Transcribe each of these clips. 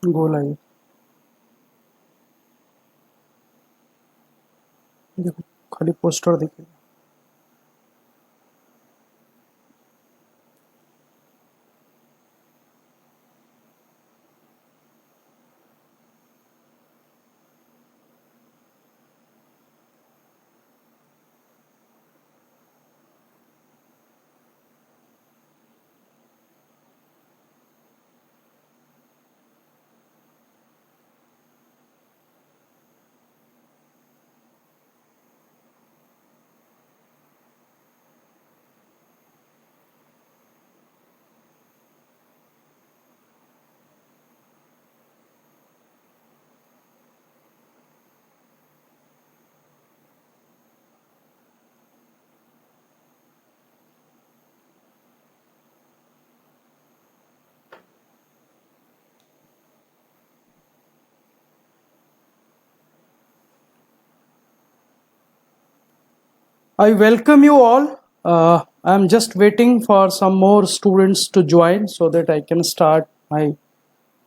गोल आई। देखो खाली पोस्टर दिखेगा। I welcome you all. I'm just waiting for some more students to join so that I can start my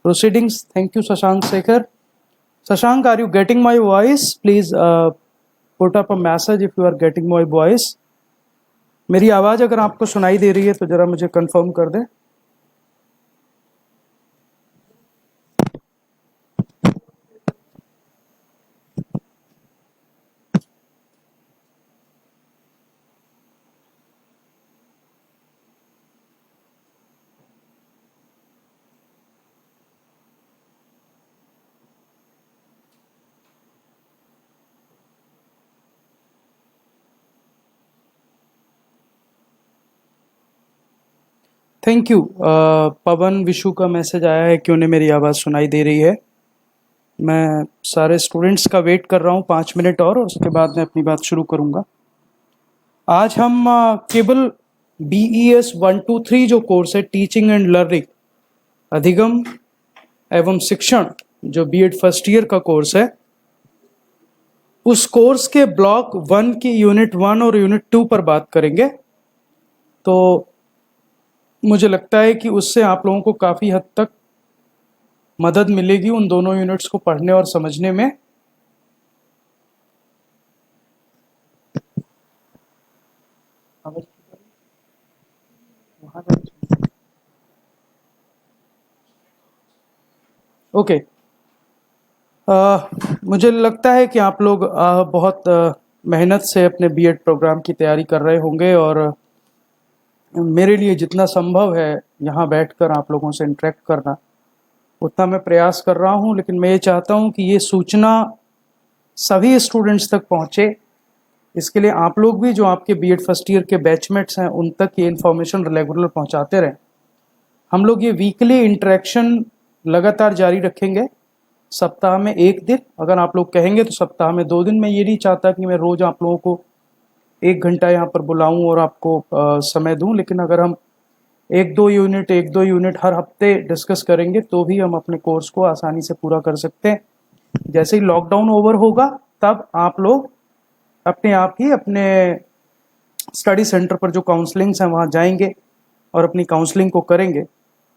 proceedings. Thank you, Shashank Sekhar. Shashank, are you getting my voice? Please put up a message if you are getting my voice. मेरी आवाज़ अगर आपको सुनाई दे रही है तो ज़रा मुझे कंफर्म कर दें. Thank you. पवन विशु का मैसेज आया है कि उन्हें मेरी आवाज़ सुनाई दे रही है. मैं सारे स्टूडेंट्स का वेट कर रहा हूँ 5 मिनट और उसके बाद मैं अपनी बात शुरू करूँगा. आज हम केवल BES 123 जो कोर्स है टीचिंग एंड लर्निंग अधिगम एवं शिक्षण जो B.Ed फर्स्ट ईयर का कोर्स है उस कोर्स के ब्लॉक 1 की यूनिट 1 और यूनिट 2 पर बात करेंगे. तो मुझे लगता है कि उससे आप लोगों को काफ़ी हद तक मदद मिलेगी उन दोनों यूनिट्स को पढ़ने और समझने में. ओके. मुझे लगता है कि आप लोग बहुत मेहनत से अपने B.Ed प्रोग्राम की तैयारी कर रहे होंगे और मेरे लिए जितना संभव है यहाँ बैठकर आप लोगों से इंटरेक्ट करना उतना मैं प्रयास कर रहा हूँ. लेकिन मैं ये चाहता हूँ कि ये सूचना सभी स्टूडेंट्स तक पहुँचे. इसके लिए आप लोग भी जो आपके B.Ed फर्स्ट ईयर के बैचमेट्स हैं उन तक ये इन्फॉर्मेशन रेगुलर पहुँचाते रहें. हम लोग ये वीकली इंटरेक्शन लगातार जारी रखेंगे. सप्ताह में 1 दिन, अगर आप लोग कहेंगे तो सप्ताह में 2 दिन. मैं ये नहीं चाहता कि मैं रोज़ आप लोगों को 1 घंटा यहाँ पर बुलाऊं और आपको समय दूं. लेकिन अगर हम 1-2 यूनिट हर हफ्ते डिस्कस करेंगे तो भी हम अपने कोर्स को आसानी से पूरा कर सकते हैं. जैसे ही लॉकडाउन ओवर होगा तब आप लोग अपने आप ही अपने स्टडी सेंटर पर जो काउंसलिंग्स हैं वहाँ जाएंगे और अपनी काउंसलिंग को करेंगे,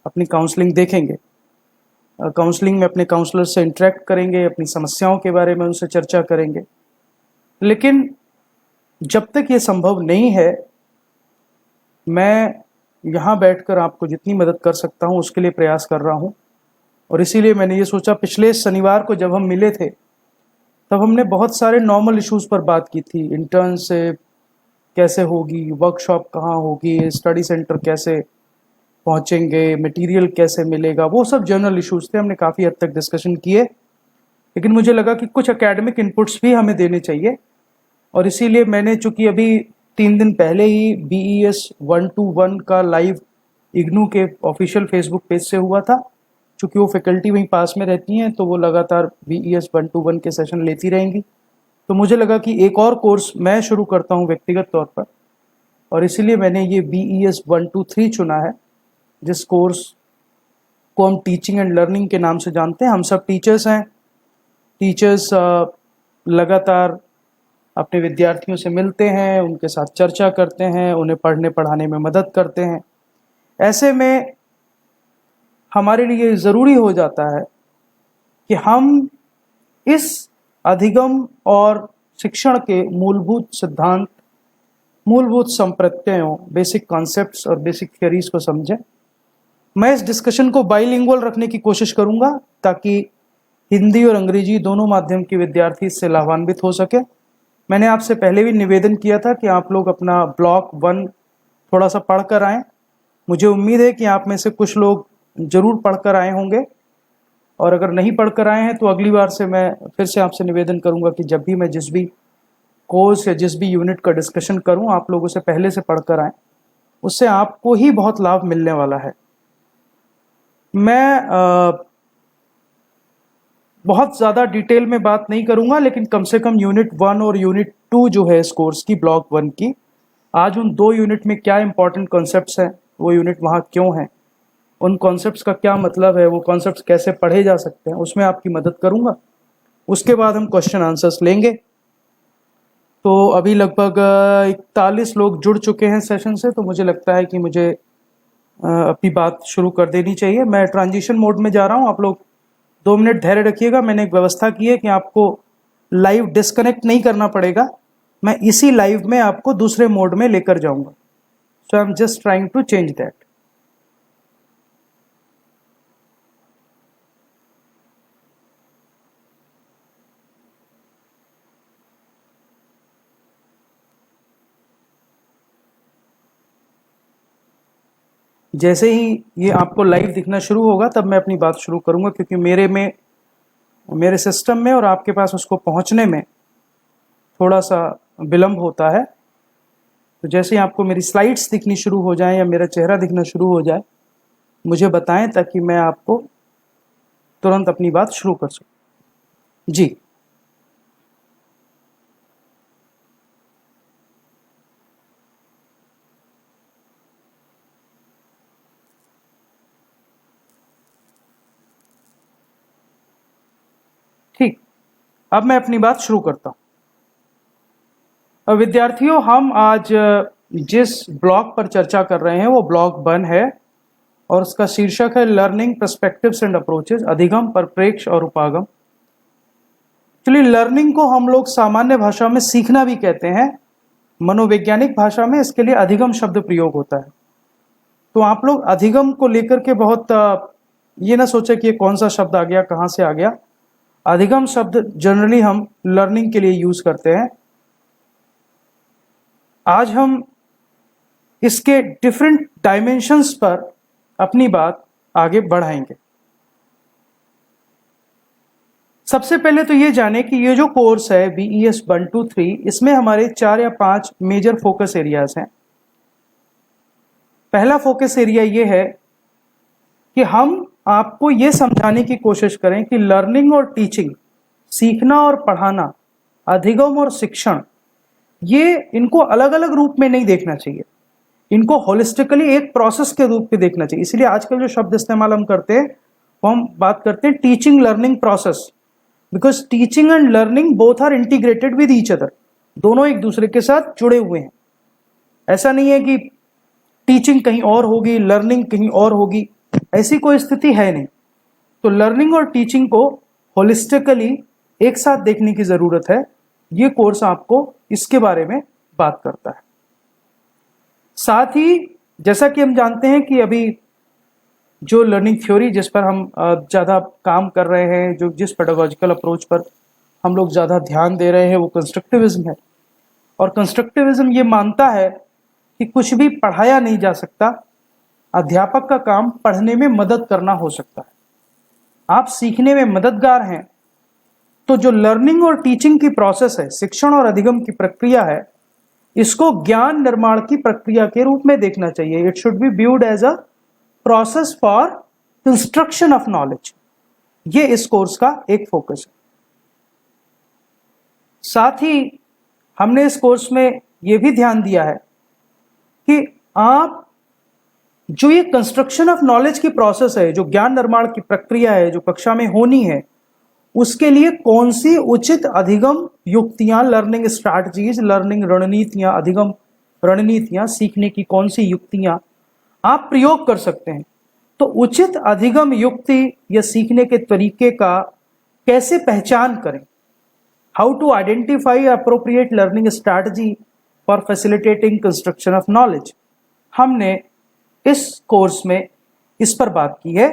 अपनी काउंसलिंग देखेंगे. काउंसलिंग में अपने काउंसलर से इंटरेक्ट करेंगे, अपनी समस्याओं के बारे में उनसे चर्चा करेंगे. लेकिन जब तक ये संभव नहीं है मैं यहाँ बैठकर आपको जितनी मदद कर सकता हूँ उसके लिए प्रयास कर रहा हूँ. और इसीलिए मैंने ये सोचा, पिछले शनिवार को जब हम मिले थे तब हमने बहुत सारे नॉर्मल इश्यूज़ पर बात की थी. इंटर्नशिप कैसे होगी, वर्कशॉप कहाँ होगी, स्टडी सेंटर कैसे पहुँचेंगे, मटेरियल कैसे मिलेगा, वो सब जनरल इश्यूज़ थे. हमने काफ़ी हद तक डिस्कशन किए. लेकिन मुझे लगा कि कुछ एकेडमिक इनपुट्स भी हमें देने चाहिए और इसीलिए मैंने, चूँकि अभी 3 दिन पहले ही BES 121 का लाइव इग्नू के ऑफिशियल फेसबुक पेज से हुआ था. चूँकि वो फैकल्टी वहीं पास में रहती हैं तो वो लगातार BES 121 के सेशन लेती रहेंगी. तो मुझे लगा कि एक और कोर्स मैं शुरू करता हूँ व्यक्तिगत तौर पर और इसीलिए मैंने ये BES 123 चुना है, जिस कोर्स को हम टीचिंग एंड लर्निंग के नाम से जानते हैं. हम सब टीचर्स हैं. टीचर्स लगातार अपने विद्यार्थियों से मिलते हैं, उनके साथ चर्चा करते हैं, उन्हें पढ़ने पढ़ाने में मदद करते हैं. ऐसे में हमारे लिए ज़रूरी हो जाता है कि हम इस अधिगम और शिक्षण के मूलभूत सिद्धांत, मूलभूत संप्रत्ययों, बेसिक कॉन्सेप्ट्स और बेसिक थियरीज को समझें। मैं इस डिस्कशन को बाइलिंगुअल रखने की कोशिश करूंगा ताकि हिंदी और अंग्रेजी दोनों माध्यम के विद्यार्थी इससे लाभान्वित हो सके। मैंने आपसे पहले भी निवेदन किया था कि आप लोग अपना ब्लॉक 1 थोड़ा सा पढ़ कर आएँ। मुझे उम्मीद है कि आप में से कुछ लोग जरूर पढ़कर आए होंगे, और अगर नहीं पढ़कर आए हैं तो अगली बार से मैं फिर से आपसे निवेदन करूंगा कि जब भी मैं जिस भी कोर्स या जिस भी यूनिट का डिस्कशन करूं, आप लोग उसे पहले से पढ़कर आएँ। उससे आपको ही बहुत लाभ मिलने वाला है। मैं बहुत ज़्यादा डिटेल में बात नहीं करूंगा, लेकिन कम से कम यूनिट 1 और यूनिट 2 जो है इस कोर्स की, ब्लॉक 1 की, आज उन 2 यूनिट में क्या इंपॉर्टेंट कॉन्सेप्ट्स हैं, वो यूनिट वहाँ क्यों हैं, उन कॉन्सेप्ट्स का क्या मतलब है, वो कॉन्सेप्ट्स कैसे पढ़े जा सकते हैं, उसमें आपकी मदद करूंगा। उसके बाद हम क्वेश्चन आंसर्स लेंगे। तो अभी लगभग 41 लोग जुड़ चुके हैं सेशन से, तो मुझे लगता है कि मुझे अपनी बात शुरू कर देनी चाहिए। मैं ट्रांजिशन मोड में जा रहा हूं, आप लोग 2 मिनट धैर्य रखिएगा। मैंने एक व्यवस्था की है कि आपको लाइव डिस्कनेक्ट नहीं करना पड़ेगा, मैं इसी लाइव में आपको दूसरे मोड में लेकर जाऊंगा। So I am just trying to change that. जैसे ही ये आपको लाइव दिखना शुरू होगा तब मैं अपनी बात शुरू करूंगा, क्योंकि मेरे सिस्टम में और आपके पास उसको पहुंचने में थोड़ा सा विलंब होता है। तो जैसे ही आपको मेरी स्लाइड्स दिखनी शुरू हो जाएं या मेरा चेहरा दिखना शुरू हो जाए, मुझे बताएं ताकि मैं आपको तुरंत अपनी बात शुरू कर सकूं। जी, ठीक। अब मैं अपनी बात शुरू करता हूं। विद्यार्थियों, हम आज जिस ब्लॉक पर चर्चा कर रहे हैं वो ब्लॉक 1 है, और उसका शीर्षक है लर्निंग पर्सपेक्टिव्स एंड अप्रोचेस, अधिगम, परिप्रेक्ष्य और उपागम। एक्चुअली लर्निंग को हम लोग सामान्य भाषा में सीखना भी कहते हैं, मनोवैज्ञानिक भाषा में इसके लिए अधिगम शब्द प्रयोग होता है। तो आप लोग अधिगम को लेकर के बहुत ये ना सोचे कि ये कौन सा शब्द आ गया, कहाँ से आ गया। अधिगम शब्द जनरली हम लर्निंग के लिए यूज करते हैं। आज हम इसके डिफरेंट डायमेंशंस पर अपनी बात आगे बढ़ाएंगे। सबसे पहले तो ये जाने कि ये जो कोर्स है BES 1, 2, 3, इसमें हमारे 4 या 5 मेजर फोकस एरियाज हैं। पहला फोकस एरिया ये है कि हम आपको ये समझाने की कोशिश करें कि लर्निंग और टीचिंग, सीखना और पढ़ाना, अधिगम और शिक्षण, ये इनको अलग अलग रूप में नहीं देखना चाहिए, इनको होलिस्टिकली एक प्रोसेस के रूप में देखना चाहिए। इसलिए आजकल जो शब्द इस्तेमाल हम करते हैं वो हम बात करते हैं teaching learning process, because teaching and learning both are integrated with each other. दोनों एक दूसरे के साथ जुड़े हुए हैं। ऐसा नहीं है कि टीचिंग कहीं और होगी, लर्निंग कहीं और होगी, ऐसी कोई स्थिति है नहीं। तो लर्निंग और टीचिंग को होलिस्टिकली एक साथ देखने की जरूरत है। ये कोर्स आपको इसके बारे में बात करता है। साथ ही जैसा कि हम जानते हैं कि अभी जो लर्निंग थ्योरी जिस पर हम ज़्यादा काम कर रहे हैं, जो जिस पेडागोजिकल अप्रोच पर हम लोग ज़्यादा ध्यान दे रहे हैं, वो कंस्ट्रक्टिविज्म है। और कंस्ट्रक्टिविज्म ये मानता है कि कुछ भी पढ़ाया नहीं जा सकता, अध्यापक का काम पढ़ने में मदद करना हो सकता है। आप सीखने में मददगार हैं, तो जो लर्निंग और टीचिंग की प्रोसेस है, शिक्षण और अधिगम की प्रक्रिया है, इसको ज्ञान निर्माण की प्रक्रिया के रूप में देखना चाहिए। It should be viewed as a process for construction of knowledge. ये इस कोर्स का एक फोकस है। साथ ही हमने इस कोर्स में यह भी ध्यान दिया है कि आप जो ये कंस्ट्रक्शन ऑफ नॉलेज की प्रोसेस है, जो ज्ञान निर्माण की प्रक्रिया है, जो कक्षा में होनी है, उसके लिए कौन सी उचित अधिगम युक्तियां, लर्निंग स्ट्रैटेजीज, लर्निंग रणनीतियां, अधिगम रणनीतियां, सीखने की कौन सी युक्तियां आप प्रयोग कर सकते हैं। तो उचित अधिगम युक्ति या सीखने के तरीके का कैसे पहचान करें, how to identify appropriate learning strategy for facilitating construction of knowledge, हमने इस कोर्स में इस पर बात की है।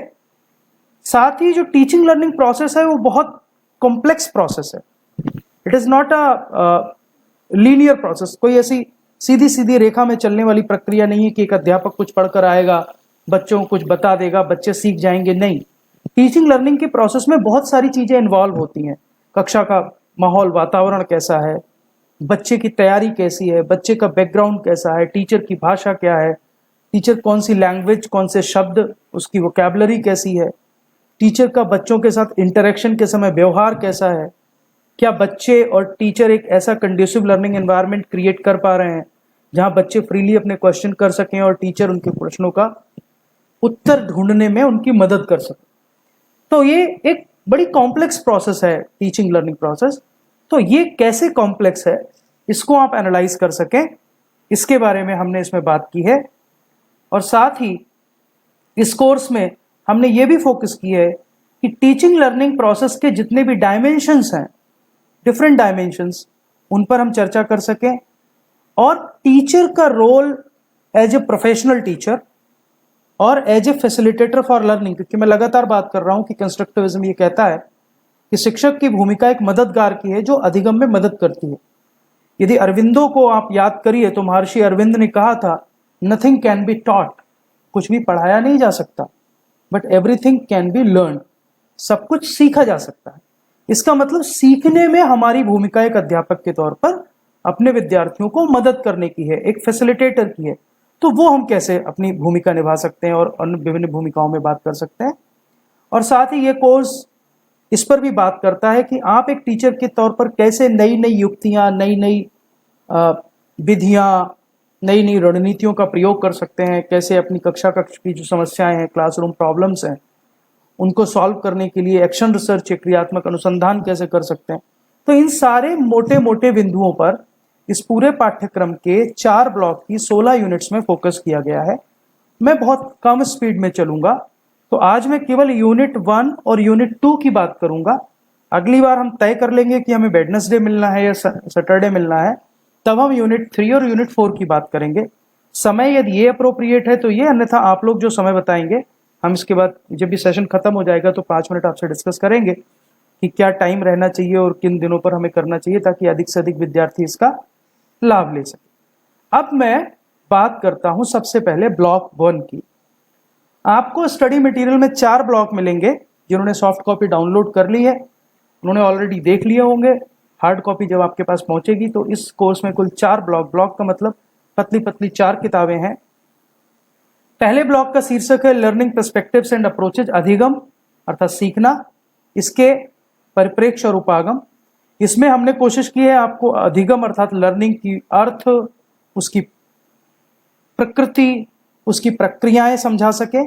साथ ही जो टीचिंग लर्निंग प्रोसेस है वो बहुत कॉम्प्लेक्स प्रोसेस है। It is not a linear process, कोई ऐसी सीधी सीधी रेखा में चलने वाली प्रक्रिया नहीं है कि एक अध्यापक कुछ पढ़कर आएगा, बच्चों को कुछ बता देगा, बच्चे सीख जाएंगे। नहीं, टीचिंग लर्निंग के प्रोसेस में बहुत सारी चीजें इन्वॉल्व होती हैं। कक्षा का माहौल, वातावरण कैसा है, बच्चे की तैयारी कैसी है, बच्चे का बैकग्राउंड कैसा है, टीचर की भाषा क्या है, टीचर कौन सी लैंग्वेज, कौन से शब्द, उसकी वोकैबुलरी कैसी है, टीचर का बच्चों के साथ इंटरेक्शन के समय व्यवहार कैसा है, क्या बच्चे और टीचर एक ऐसा कंड्यूसिव लर्निंग एनवायरनमेंट क्रिएट कर पा रहे हैं जहां बच्चे फ्रीली अपने क्वेश्चन कर सकें और टीचर उनके प्रश्नों का उत्तर ढूंढने में उनकी मदद कर सके। तो ये एक बड़ी कॉम्प्लेक्स प्रोसेस है टीचिंग लर्निंग प्रोसेस। तो ये कैसे कॉम्प्लेक्स है, इसको आप एनालाइज कर सकें, इसके बारे में हमने इसमें बात की है। और साथ ही इस कोर्स में हमने ये भी फोकस की है कि टीचिंग लर्निंग प्रोसेस के जितने भी डायमेंशंस हैं, डिफरेंट डायमेंशंस, उन पर हम चर्चा कर सकें। और टीचर का role as a professional teacher और as a facilitator for learning, क्योंकि मैं लगातार बात कर रहा हूं कि कंस्ट्रक्टिविज्म ये कहता है कि शिक्षक की भूमिका एक मददगार की है जो अधिगम में मदद करती है। यदि अरविंदो को आप याद करिए तो महर्षि अरविंद ने कहा था, नथिंग कैन बी टॉट, कुछ भी पढ़ाया नहीं जा सकता, but everything can be learn, सब कुछ सीखा जा सकता है। इसका मतलब सीखने में हमारी भूमिका एक अध्यापक के तौर पर अपने विद्यार्थियों को मदद करने की है, एक फैसिलिटेटर की है। तो वो हम कैसे अपनी भूमिका निभा सकते हैं और अन्य विभिन्न भूमिकाओं में बात कर सकते हैं। और साथ ही ये कोर्स इस पर भी बात करता है कि आप एक टीचर के तौर पर कैसे नई नई युक्तियां, नई नई विधियां, नई नई रणनीतियों का प्रयोग कर सकते हैं, कैसे अपनी कक्षा की जो समस्याएं हैं, क्लासरूम प्रॉब्लम्स हैं, उनको सॉल्व करने के लिए एक्शन रिसर्च, क्रियात्मक अनुसंधान कैसे कर सकते हैं। तो इन सारे मोटे मोटे बिंदुओं पर इस पूरे पाठ्यक्रम के 4 ब्लॉक की 16 यूनिट्स में फोकस किया गया है। मैं बहुत कम स्पीड में चलूंगा, तो आज मैं केवल यूनिट 1 और यूनिट 2 की बात करूंगा। अगली बार हम तय कर लेंगे कि हमें वेडनेसडे मिलना है या सैटरडे मिलना है, तब हम यूनिट 3 और यूनिट 4 की बात करेंगे। समय यदि ये अप्रोप्रिएट है तो ये, अन्यथा आप लोग जो समय बताएंगे हम इसके बाद जब भी सेशन खत्म हो जाएगा तो 5 मिनट आपसे डिस्कस करेंगे कि क्या टाइम रहना चाहिए और किन दिनों पर हमें करना चाहिए ताकि अधिक से अधिक विद्यार्थी इसका लाभ ले सके। अब मैं बात करता हूं सबसे पहले ब्लॉक 1 की। आपको स्टडी मटेरियल में 4 ब्लॉक मिलेंगे। जिन्होंने सॉफ्ट कॉपी डाउनलोड कर ली है उन्होंने ऑलरेडी देख लिए होंगे। हार्ड कॉपी जब आपके पास पहुंचेगी तो इस कोर्स में कुल 4 ब्लॉक का मतलब पतली पतली 4 किताबें हैं। पहले ब्लॉक का शीर्षक है लर्निंग पर्सपेक्टिव्स एंड अप्रोचेज, अधिगम अर्थात सीखना, इसके परिप्रेक्ष्य और उपागम। इसमें हमने कोशिश की है आपको अधिगम अर्थात लर्निंग की अर्थ, उसकी प्रकृति, उसकी प्रक्रियाएं समझा सके,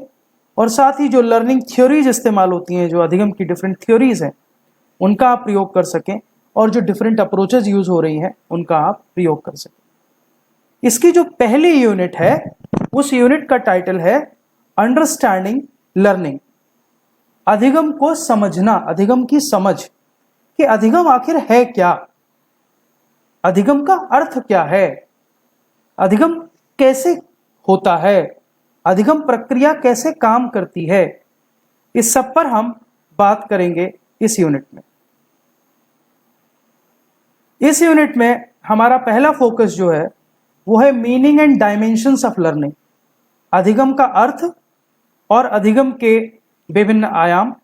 और साथ ही जो लर्निंग थ्योरीज इस्तेमाल होती हैं, जो अधिगम की डिफरेंट थ्योरीज हैं, उनका आप प्रयोग कर सकें, और जो डिफरेंट अप्रोचेज यूज हो रही हैं उनका आप प्रयोग कर सकें। इसकी जो पहली यूनिट है उस यूनिट का टाइटल है अंडरस्टैंडिंग लर्निंग, अधिगम को समझना, अधिगम की समझ कि अधिगम आखिर है क्या, अधिगम का अर्थ क्या है, अधिगम कैसे होता है, अधिगम प्रक्रिया कैसे काम करती है, इस सब पर हम बात करेंगे इस यूनिट में। इस यूनिट में हमारा पहला फोकस जो है वो है meaning and dimensions of learning, अधिगम का अर्थ और अधिगम के विभिन्न आयाम।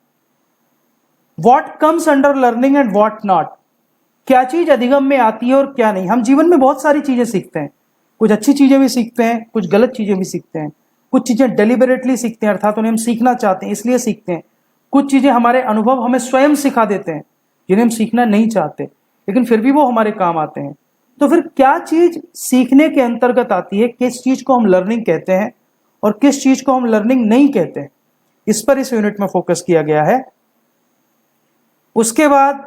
What comes under learning and what not, क्या चीज अधिगम में आती है और क्या नहीं। हम जीवन में बहुत सारी चीजें सीखते हैं, कुछ अच्छी चीजें भी सीखते हैं, कुछ गलत चीजें भी सीखते हैं, कुछ चीजें डेलिबरेटली सीखते हैं अर्थात उन्हें हम सीखना चाहते हैं इसलिए सीखते हैं, कुछ चीजें हमारे अनुभव हमें स्वयं सिखा देते हैं जिन्हें हम सीखना नहीं चाहते लेकिन फिर भी वो हमारे काम आते हैं। तो फिर क्या चीज सीखने के अंतर्गत आती है, किस चीज को हम लर्निंग कहते हैं और किस चीज को हम लर्निंग नहीं कहते हैं, इस पर इस यूनिट में फोकस किया गया है। उसके बाद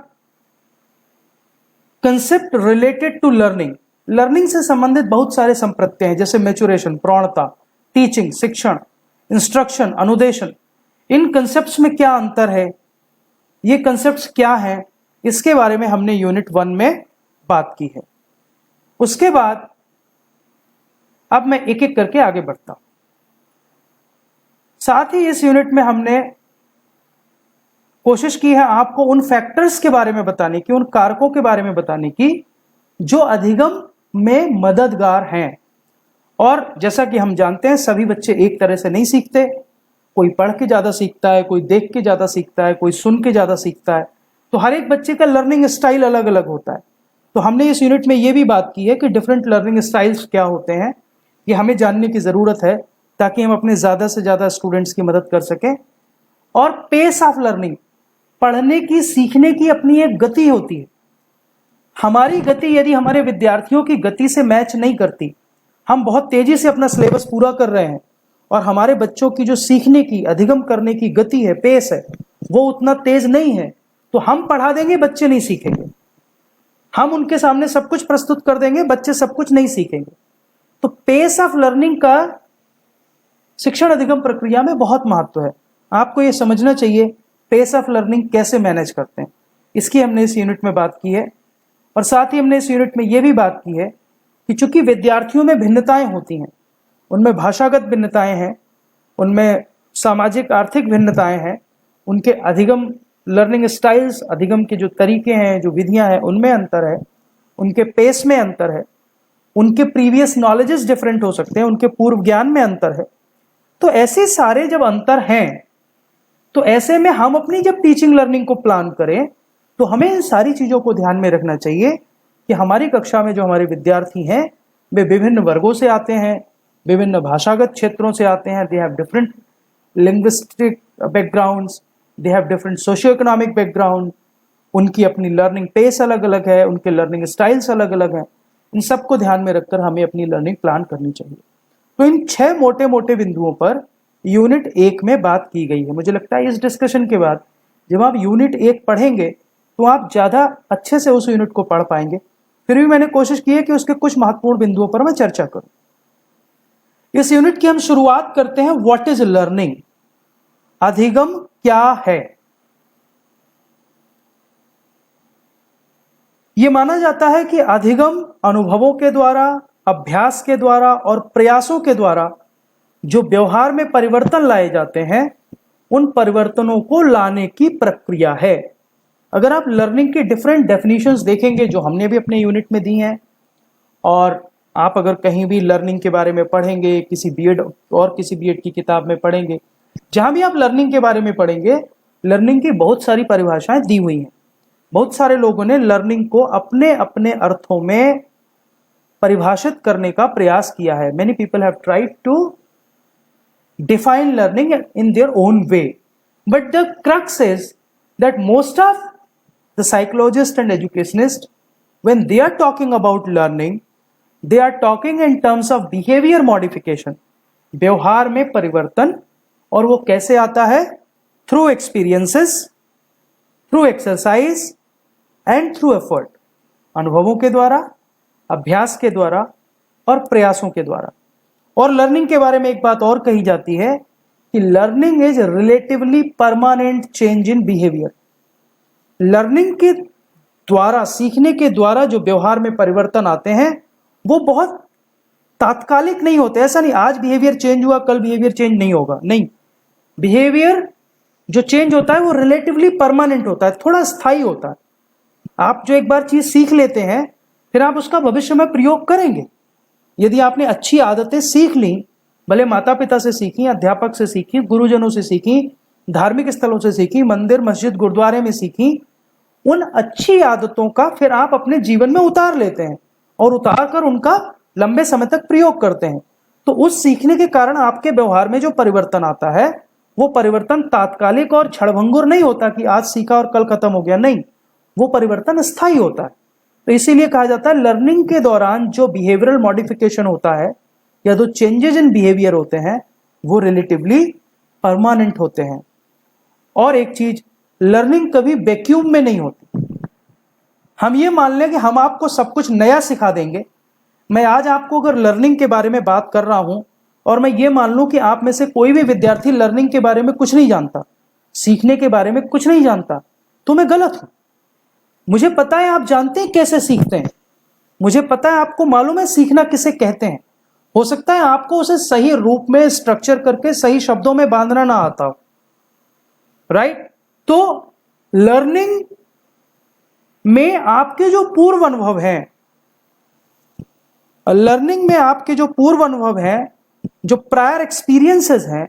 concept related to learning, learning से संबंधित बहुत सारे संप्रत्यय हैं जैसे मैच्योरेशन, प्रौढ़ता, टीचिंग, शिक्षण, इंस्ट्रक्शन, अनुदेशन। इन कंसेप्ट्स में क्या अंतर है, ये कंसेप्ट्स क्या हैं, इसके बारे में हमने यूनिट 1 में बात की है। उसके बाद अब मैं एक एक करके आगे बढ़ता हूं। साथ ही इस यूनिट में हमने कोशिश की है आपको उन फैक्टर्स के बारे में बताने की, उन कारकों के बारे में बताने की जो अधिगम में मददगार हैं। और जैसा कि हम जानते हैं सभी बच्चे एक तरह से नहीं सीखते, कोई पढ़ के ज्यादा सीखता है, कोई देख के ज्यादा सीखता है, कोई सुन के ज्यादा सीखता है। तो हर एक बच्चे का लर्निंग स्टाइल अलग अलग होता है। तो हमने इस यूनिट में यह भी बात की है कि डिफरेंट लर्निंग स्टाइल्स क्या होते हैं, ये हमें जानने की जरूरत है ताकि हम अपने ज्यादा से ज्यादा स्टूडेंट्स की मदद कर सकें। और पेस ऑफ लर्निंग, पढ़ने की, सीखने की अपनी एक गति होती है। हमारी गति यदि हमारे विद्यार्थियों की गति से मैच नहीं करती, हम बहुत तेजी से अपना सिलेबस पूरा कर रहे हैं और हमारे बच्चों की जो सीखने की, अधिगम करने की गति है, पेस है, वो उतना तेज नहीं है, तो हम पढ़ा देंगे, बच्चे नहीं सीखेंगे। हम उनके सामने सब कुछ प्रस्तुत कर देंगे, बच्चे सब कुछ नहीं सीखेंगे। तो पेस ऑफ लर्निंग का शिक्षण अधिगम प्रक्रिया में बहुत महत्व है। आपको यह समझना चाहिए पेस ऑफ लर्निंग कैसे मैनेज करते हैं, इसकी हमने इस यूनिट में बात की है। और साथ ही हमने इस यूनिट में यह भी बात की है कि चूंकि विद्यार्थियों में भिन्नताएं होती हैं, उनमें भाषागत भिन्नताएं हैं, उनमें सामाजिक आर्थिक भिन्नताएं हैं, उनके अधिगम लर्निंग स्टाइल्स, अधिगम के जो तरीके हैं, जो विधियां हैं, उनमें अंतर है, उनके पेस में अंतर है, उनके प्रीवियस नॉलेजेस डिफरेंट हो सकते हैं, उनके पूर्व ज्ञान में अंतर है। तो ऐसे सारे जब अंतर हैं, तो ऐसे में हम अपनी जब टीचिंग लर्निंग को प्लान करें तो हमें इन सारी चीजों को ध्यान में रखना चाहिए कि हमारी कक्षा में जो हमारे विद्यार्थी हैं वे विभिन्न वर्गों से आते हैं, विभिन्न भाषागत क्षेत्रों से आते हैं। They have different linguistic backgrounds, they have different socio economic background, उनकी अपनी लर्निंग पेस अलग अलग है, उनके लर्निंग स्टाइल्स अलग अलग हैं। इन सबको ध्यान में रखकर हमें अपनी लर्निंग प्लान करनी चाहिए। तो इन 6 मोटे मोटे बिंदुओं पर यूनिट 1 में बात की गई है। मुझे लगता है इस डिस्कशन के बाद जब आप यूनिट 1 पढ़ेंगे तो आप ज्यादा अच्छे से उस यूनिट को पढ़ पाएंगे। फिर भी मैंने कोशिश की है कि उसके कुछ महत्वपूर्ण बिंदुओं पर मैं चर्चा करूं। इस यूनिट की हम शुरुआत करते हैं व्हाट इज लर्निंग, अधिगम क्या है। यह माना जाता है कि अधिगम अनुभवों के द्वारा, अभ्यास के द्वारा और प्रयासों के द्वारा जो व्यवहार में परिवर्तन लाए जाते हैं, उन परिवर्तनों को लाने की प्रक्रिया है। अगर आप लर्निंग की डिफरेंट डेफिनेशंस देखेंगे जो हमने भी अपने यूनिट में दी हैं, और आप अगर कहीं भी लर्निंग के बारे में पढ़ेंगे, किसी बीएड और किसी बीएड की किताब में पढ़ेंगे, जहां भी आप लर्निंग के बारे में पढ़ेंगे, लर्निंग की बहुत सारी परिभाषाएं दी हुई हैं। बहुत सारे लोगों ने लर्निंग को अपने अपने अर्थों में परिभाषित करने का प्रयास किया है। Many people have tried to define learning in their own way, but the crux is that most of the psychologists and educationists, when they are talking about learning, they are talking in terms of behavior modification, व्यवहार में परिवर्तन। और वो कैसे आता है? through experiences, through exercise and through effort, अनुभवों के द्वारा, अभ्यास के द्वारा और प्रयासों के द्वारा। और लर्निंग के बारे में एक बात और कही जाती है कि learning is relatively permanent change in behaviour. Learning के द्वारा, सीखने के द्वारा जो व्यवहार में परिवर्तन आते हैं वो बहुत तात्कालिक नहीं होते। ऐसा नहीं आज बिहेवियर चेंज हुआ कल बिहेवियर चेंज नहीं होगा, नहीं। बिहेवियर जो चेंज होता है वो रिलेटिवली परमानेंट होता है, थोड़ा स्थायी होता है। आप जो एक बार चीज सीख लेते हैं फिर आप उसका भविष्य में प्रयोग करेंगे। यदि आपने अच्छी आदतें सीख ली, भले माता पिता से सीखी, अध्यापक से सीखी, गुरुजनों से सीखी, धार्मिक स्थलों से सीखी, मंदिर मस्जिद गुरुद्वारे में सीखी, उन अच्छी आदतों का फिर आप अपने जीवन में उतार लेते हैं और उतार कर उनका लंबे समय तक प्रयोग करते हैं। तो उस सीखने के कारण आपके व्यवहार में जो परिवर्तन आता है वो परिवर्तन तात्कालिक और क्षणभंगुर नहीं होता कि आज सीखा और कल खत्म हो गया, नहीं, वो परिवर्तन स्थायी होता है। तो इसीलिए कहा जाता है लर्निंग के दौरान जो बिहेवियरल मॉडिफिकेशन होता है या जो चेंजेस इन बिहेवियर होते हैं वो रिलेटिवली परमानेंट होते हैं। और एक चीज, लर्निंग कभी वैक्यूम में नहीं होती। हम ये मान लें कि हम आपको सब कुछ नया सिखा देंगे। मैं आज आपको अगर लर्निंग के बारे में बात कर रहा हूं और मैं ये मान लूं कि आप में से कोई भी विद्यार्थी लर्निंग के बारे में कुछ नहीं जानता, सीखने के बारे में कुछ नहीं जानता, तो मैं गलत हूं। मुझे पता है, आप जानते हैं कैसे सीखते हैं, मुझे पता है, आपको मालूम है सीखना किसे कहते हैं। हो सकता है आपको उसे सही रूप में स्ट्रक्चर करके सही शब्दों में बांधना ना आता हो, राइट? तो लर्निंग में आपके जो पूर्व अनुभव हैं, लर्निंग में आपके जो पूर्व अनुभव हैं, जो प्रायर एक्सपीरियंसेस हैं,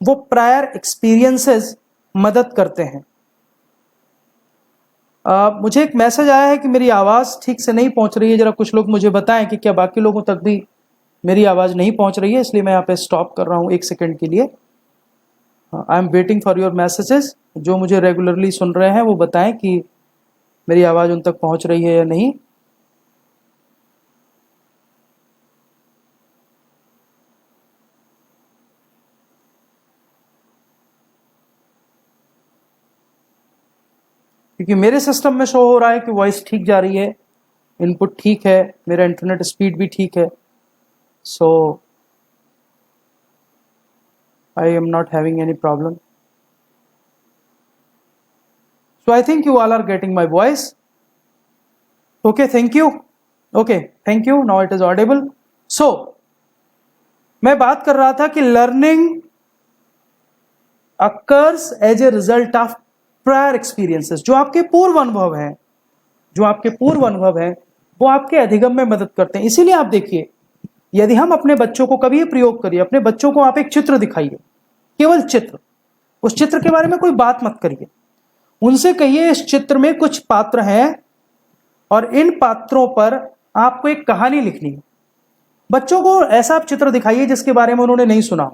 वो प्रायर एक्सपीरियंसेस मदद करते हैं। मुझे एक मैसेज आया है कि मेरी आवाज ठीक से नहीं पहुंच रही है। जरा कुछ लोग मुझे बताएं कि क्या बाकी लोगों तक भी मेरी आवाज नहीं पहुंच रही है, इसलिए मैं यहाँ पे स्टॉप कर रहा हूं 1 सेकेंड के लिए। I am waiting for your messages. जो मुझे रेगुलरली सुन रहे हैं वो बताएं कि मेरी आवाज उन तक पहुंच रही है या नहीं। क्योंकि मेरे सिस्टम में शो हो रहा है कि वॉइस ठीक जा रही है, इनपुट ठीक है, मेरा इंटरनेट स्पीड भी ठीक है, so I am not having any problem. So I think you all are getting my voice. Okay, thank you. Okay, thank you. Now it is audible. So, मैं बात कर रहा था कि learning occurs as a result of prior experiences. जो आपके पूर्व अनुभव हैं, जो आपके पूर्व अनुभव हैं, वो आपके अधिगम में मदद करते हैं। इसीलिए आप देखिए, यदि हम अपने बच्चों को कभी प्रयोग करिए, अपने बच्चों को आप एक चित्र दिखाइए, केवल चित्र, उस चित्र के बारे में कोई बात मत करिए, उनसे कहिए इस चित्र में कुछ पात्र हैं और इन पात्रों पर आपको एक कहानी लिखनी है। बच्चों को ऐसा आप चित्र दिखाइए जिसके बारे में उन्होंने नहीं सुना।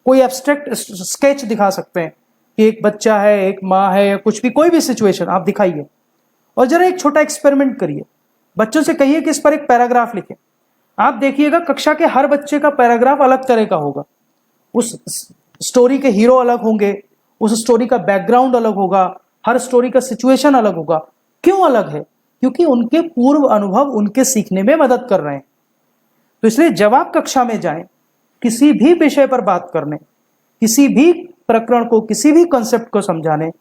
कोई एब्स्ट्रैक्ट स्केच दिखा सकते हैं कि एक बच्चा है, एक माँ है, या कुछ भी, कोई भी सिचुएशन आप दिखाइए और जरा एक छोटा एक्सपेरिमेंट करिए। बच्चों से कहिए कि इस पर एक पैराग्राफ लिखें। आप देखिएगा कक्षा के हर बच्चे का पैराग्राफ अलग तरह का होगा, उस स्टोरी के हीरो अलग होंगे, उस स्टोरी का बैकग्राउंड अलग होगा, हर स्टोरी का सिचुएशन अलग होगा। क्यों अलग है? क्योंकि उनके पूर्व अनुभव उनके सीखने में मदद कर रहे हैं। तो इसलिए जब आप कक्षा में जाएं, किसी भी विषय पर बात करने, किसी भी प्रकरण को, किसी भी कॉन्सेप्ट को समझाने,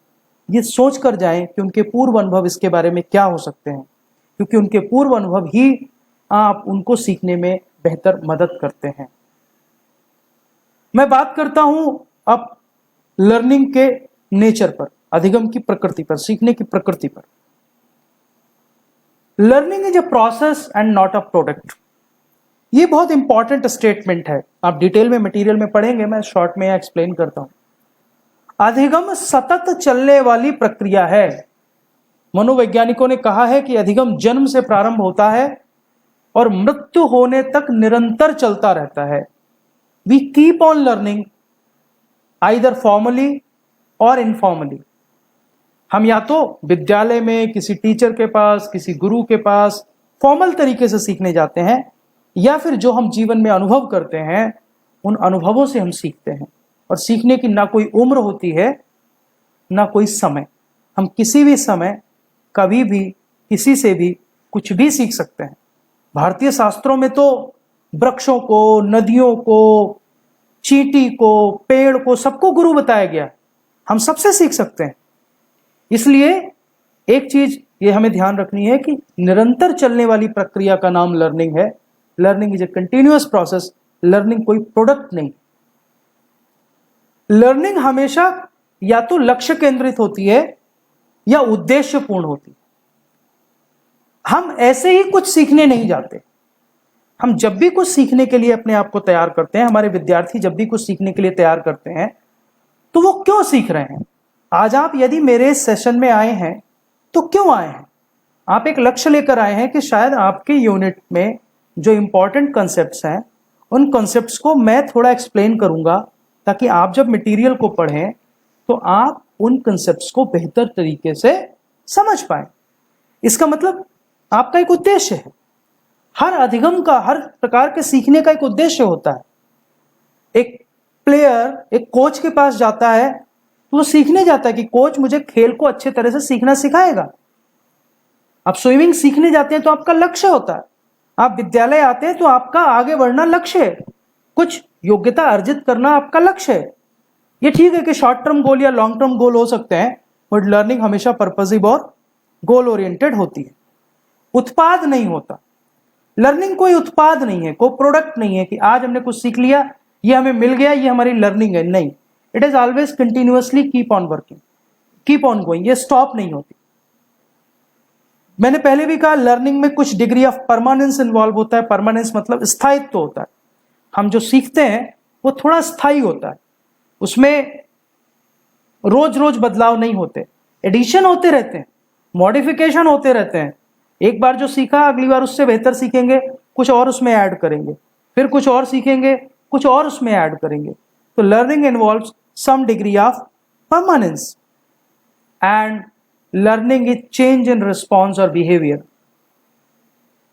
ये सोच कर जाएं कि उनके पूर्व अनुभव इसके बारे में क्या हो सकते हैं, क्योंकि उनके पूर्व अनुभव ही आप उनको सीखने में बेहतर मदद करते हैं। मैं बात करता हूं अब लर्निंग के नेचर पर, अधिगम की प्रकृति पर, सीखने की प्रकृति पर। Learning is a process and not a product. ये बहुत इंपॉर्टेंट स्टेटमेंट है, आप डिटेल में मटेरियल में पढ़ेंगे, मैं शॉर्ट में एक्सप्लेन करता हूं। अधिगम सतत चलने वाली प्रक्रिया है। मनोवैज्ञानिकों ने कहा है कि अधिगम जन्म से प्रारंभ होता है और मृत्यु होने तक निरंतर चलता रहता है। We keep on learning either formally और इनफॉर्मली। हम या तो विद्यालय में किसी टीचर के पास, किसी गुरु के पास फॉर्मल तरीके से सीखने जाते हैं, या फिर जो हम जीवन में अनुभव करते हैं उन अनुभवों से हम सीखते हैं। और सीखने की ना कोई उम्र होती है, ना कोई समय। हम किसी भी समय, कभी भी, किसी से भी कुछ भी सीख सकते हैं। भारतीय शास्त्रों में तो वृक्षों को, नदियों को, चींटी को, पेड़ को, सबको गुरु बताया गया। हम सबसे सीख सकते हैं। इसलिए एक चीज ये हमें ध्यान रखनी है कि निरंतर चलने वाली प्रक्रिया का नाम लर्निंग है। Learning is a continuous process. Learning कोई प्रोडक्ट नहीं। लर्निंग हमेशा या तो लक्ष्य केंद्रित होती है या उद्देश्यपूर्ण होती है। हम ऐसे ही कुछ सीखने नहीं जाते। हम जब भी कुछ सीखने के लिए अपने आप को तैयार करते हैं, हमारे विद्यार्थी जब भी कुछ सीखने के लिए तैयार करते हैं, तो वो क्यों सीख रहे हैं? आज आप यदि मेरे सेशन में आए हैं तो क्यों आए हैं? आप एक लक्ष्य लेकर आए हैं कि शायद आपके यूनिट में जो इंपॉर्टेंट कॉन्सेप्ट्स हैं, उन कॉन्सेप्ट्स को मैं थोड़ा एक्सप्लेन करूंगा, ताकि आप जब मटेरियल को पढ़ें तो आप उन कॉन्सेप्ट्स को बेहतर तरीके से समझ पाए। इसका मतलब आपका एक उद्देश्य है। हर अधिगम का, हर प्रकार के सीखने का एक उद्देश्य होता है। एक प्लेयर एक कोच के पास जाता है तो वो सीखने जाता है कि कोच मुझे खेल को अच्छे तरह से सीखना सिखाएगा। आप स्विमिंग सीखने जाते हैं तो आपका लक्ष्य होता है। आप विद्यालय आते हैं तो आपका आगे बढ़ना लक्ष्य है, कुछ योग्यता अर्जित करना आपका लक्ष्य है। ये ठीक है कि शॉर्ट टर्म गोल या लॉन्ग टर्म गोल हो सकते हैं, बट लर्निंग हमेशा पर्पसिव और गोल ओरिएंटेड होती है, उत्पाद नहीं होता। लर्निंग कोई उत्पाद नहीं है, कोई प्रोडक्ट नहीं है कि आज हमने कुछ सीख लिया, ये हमें मिल गया, ये हमारी लर्निंग है। नहीं, it is always continuously keep on working, keep on going, ये स्टॉप नहीं होती। मैंने पहले भी कहा लर्निंग में कुछ डिग्री ऑफ परमानेंस इन्वॉल्व होता है। परमानेंस मतलब स्थायित्व होता है। हम जो सीखते हैं वो थोड़ा स्थायी होता है, उसमें रोज रोज बदलाव नहीं होते, एडिशन होते रहते हैं, मॉडिफिकेशन होते रहते हैं। एक बार जो सीखा अगली बार उससे बेहतर सीखेंगे, कुछ और उसमें ऐड करेंगे, फिर कुछ और सीखेंगे, कुछ और उसमें ऐड करेंगे। तो learning involves some degree of permanence and learning is change in response और बिहेवियर।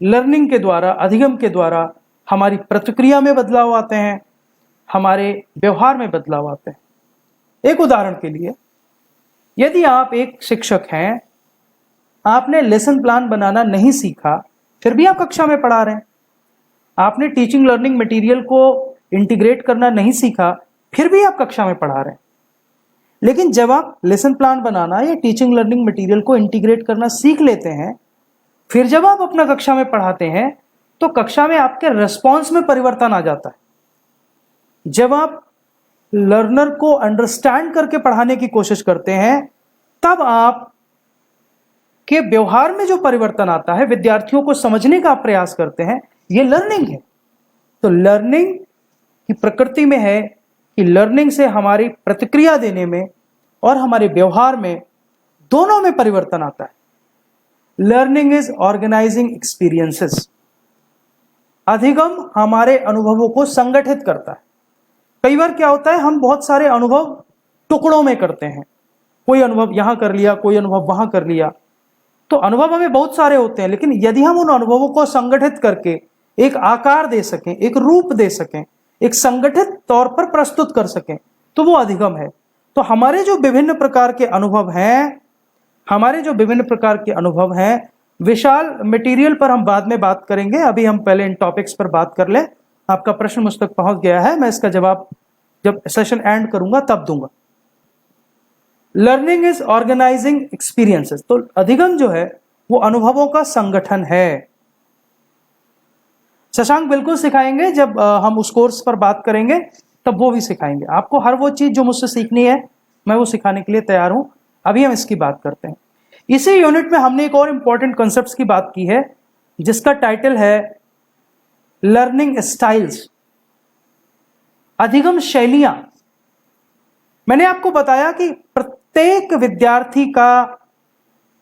लर्निंग के द्वारा, अधिगम के द्वारा हमारी प्रतिक्रिया में बदलाव आते हैं, हमारे व्यवहार में बदलाव आते हैं। एक उदाहरण के लिए, यदि आप एक शिक्षक हैं, आपने लेसन प्लान बनाना नहीं सीखा, फिर भी आप कक्षा में पढ़ा रहे हैं। आपने टीचिंग लर्निंग मटेरियल को इंटीग्रेट करना नहीं सीखा, फिर भी आप कक्षा में पढ़ा रहे हैं। लेकिन जब आप लेसन प्लान बनाना या टीचिंग लर्निंग मटेरियल को इंटीग्रेट करना सीख लेते हैं, फिर जब आप अपना कक्षा में पढ़ाते हैं तो कक्षा में आपके रिस्पॉन्स में परिवर्तन आ जाता है। जब आप लर्नर को अंडरस्टैंड करके पढ़ाने की कोशिश करते हैं, तब आप के व्यवहार में जो परिवर्तन आता है, विद्यार्थियों को समझने का प्रयास करते हैं, यह लर्निंग है। तो लर्निंग की प्रकृति में है कि लर्निंग से हमारी प्रतिक्रिया देने में और हमारे व्यवहार में दोनों में परिवर्तन आता है। Learning is organising experiences. अधिगम हमारे अनुभवों को संगठित करता है। कई बार क्या होता है, हम बहुत सारे अनुभव टुकड़ों में करते हैं, कोई अनुभव यहां कर लिया, कोई अनुभव वहां कर लिया। तो अनुभव हमें बहुत सारे होते हैं, लेकिन यदि हम उन अनुभवों को संगठित करके एक आकार दे सकें, एक रूप दे सकें, एक संगठित तौर पर प्रस्तुत कर सकें, तो वो अधिगम है। तो हमारे जो विभिन्न प्रकार के अनुभव हैं, विशाल मटेरियल पर हम बाद में बात करेंगे, अभी हम पहले इन टॉपिक्स पर बात कर लें। आपका प्रश्न मुझ तक पहुंच गया है, मैं इसका जवाब जब सेशन एंड करूंगा तब दूंगा। Learning is organising experiences. तो अधिगम जो है वो अनुभवों का संगठन है। शशांक बिल्कुल सिखाएंगे, जब हम उस कोर्स पर बात करेंगे तब वो भी सिखाएंगे आपको। हर वो चीज जो मुझसे सीखनी है मैं वो सिखाने के लिए तैयार हूं। अभी हम इसकी बात करते हैं। इसी यूनिट में हमने एक और इंपॉर्टेंट कॉन्सेप्ट्स की बात की है, जिसका टाइटल है लर्निंग स्टाइल्स, अधिगम शैलियां। मैंने आपको बताया कि प्रत्येक विद्यार्थी का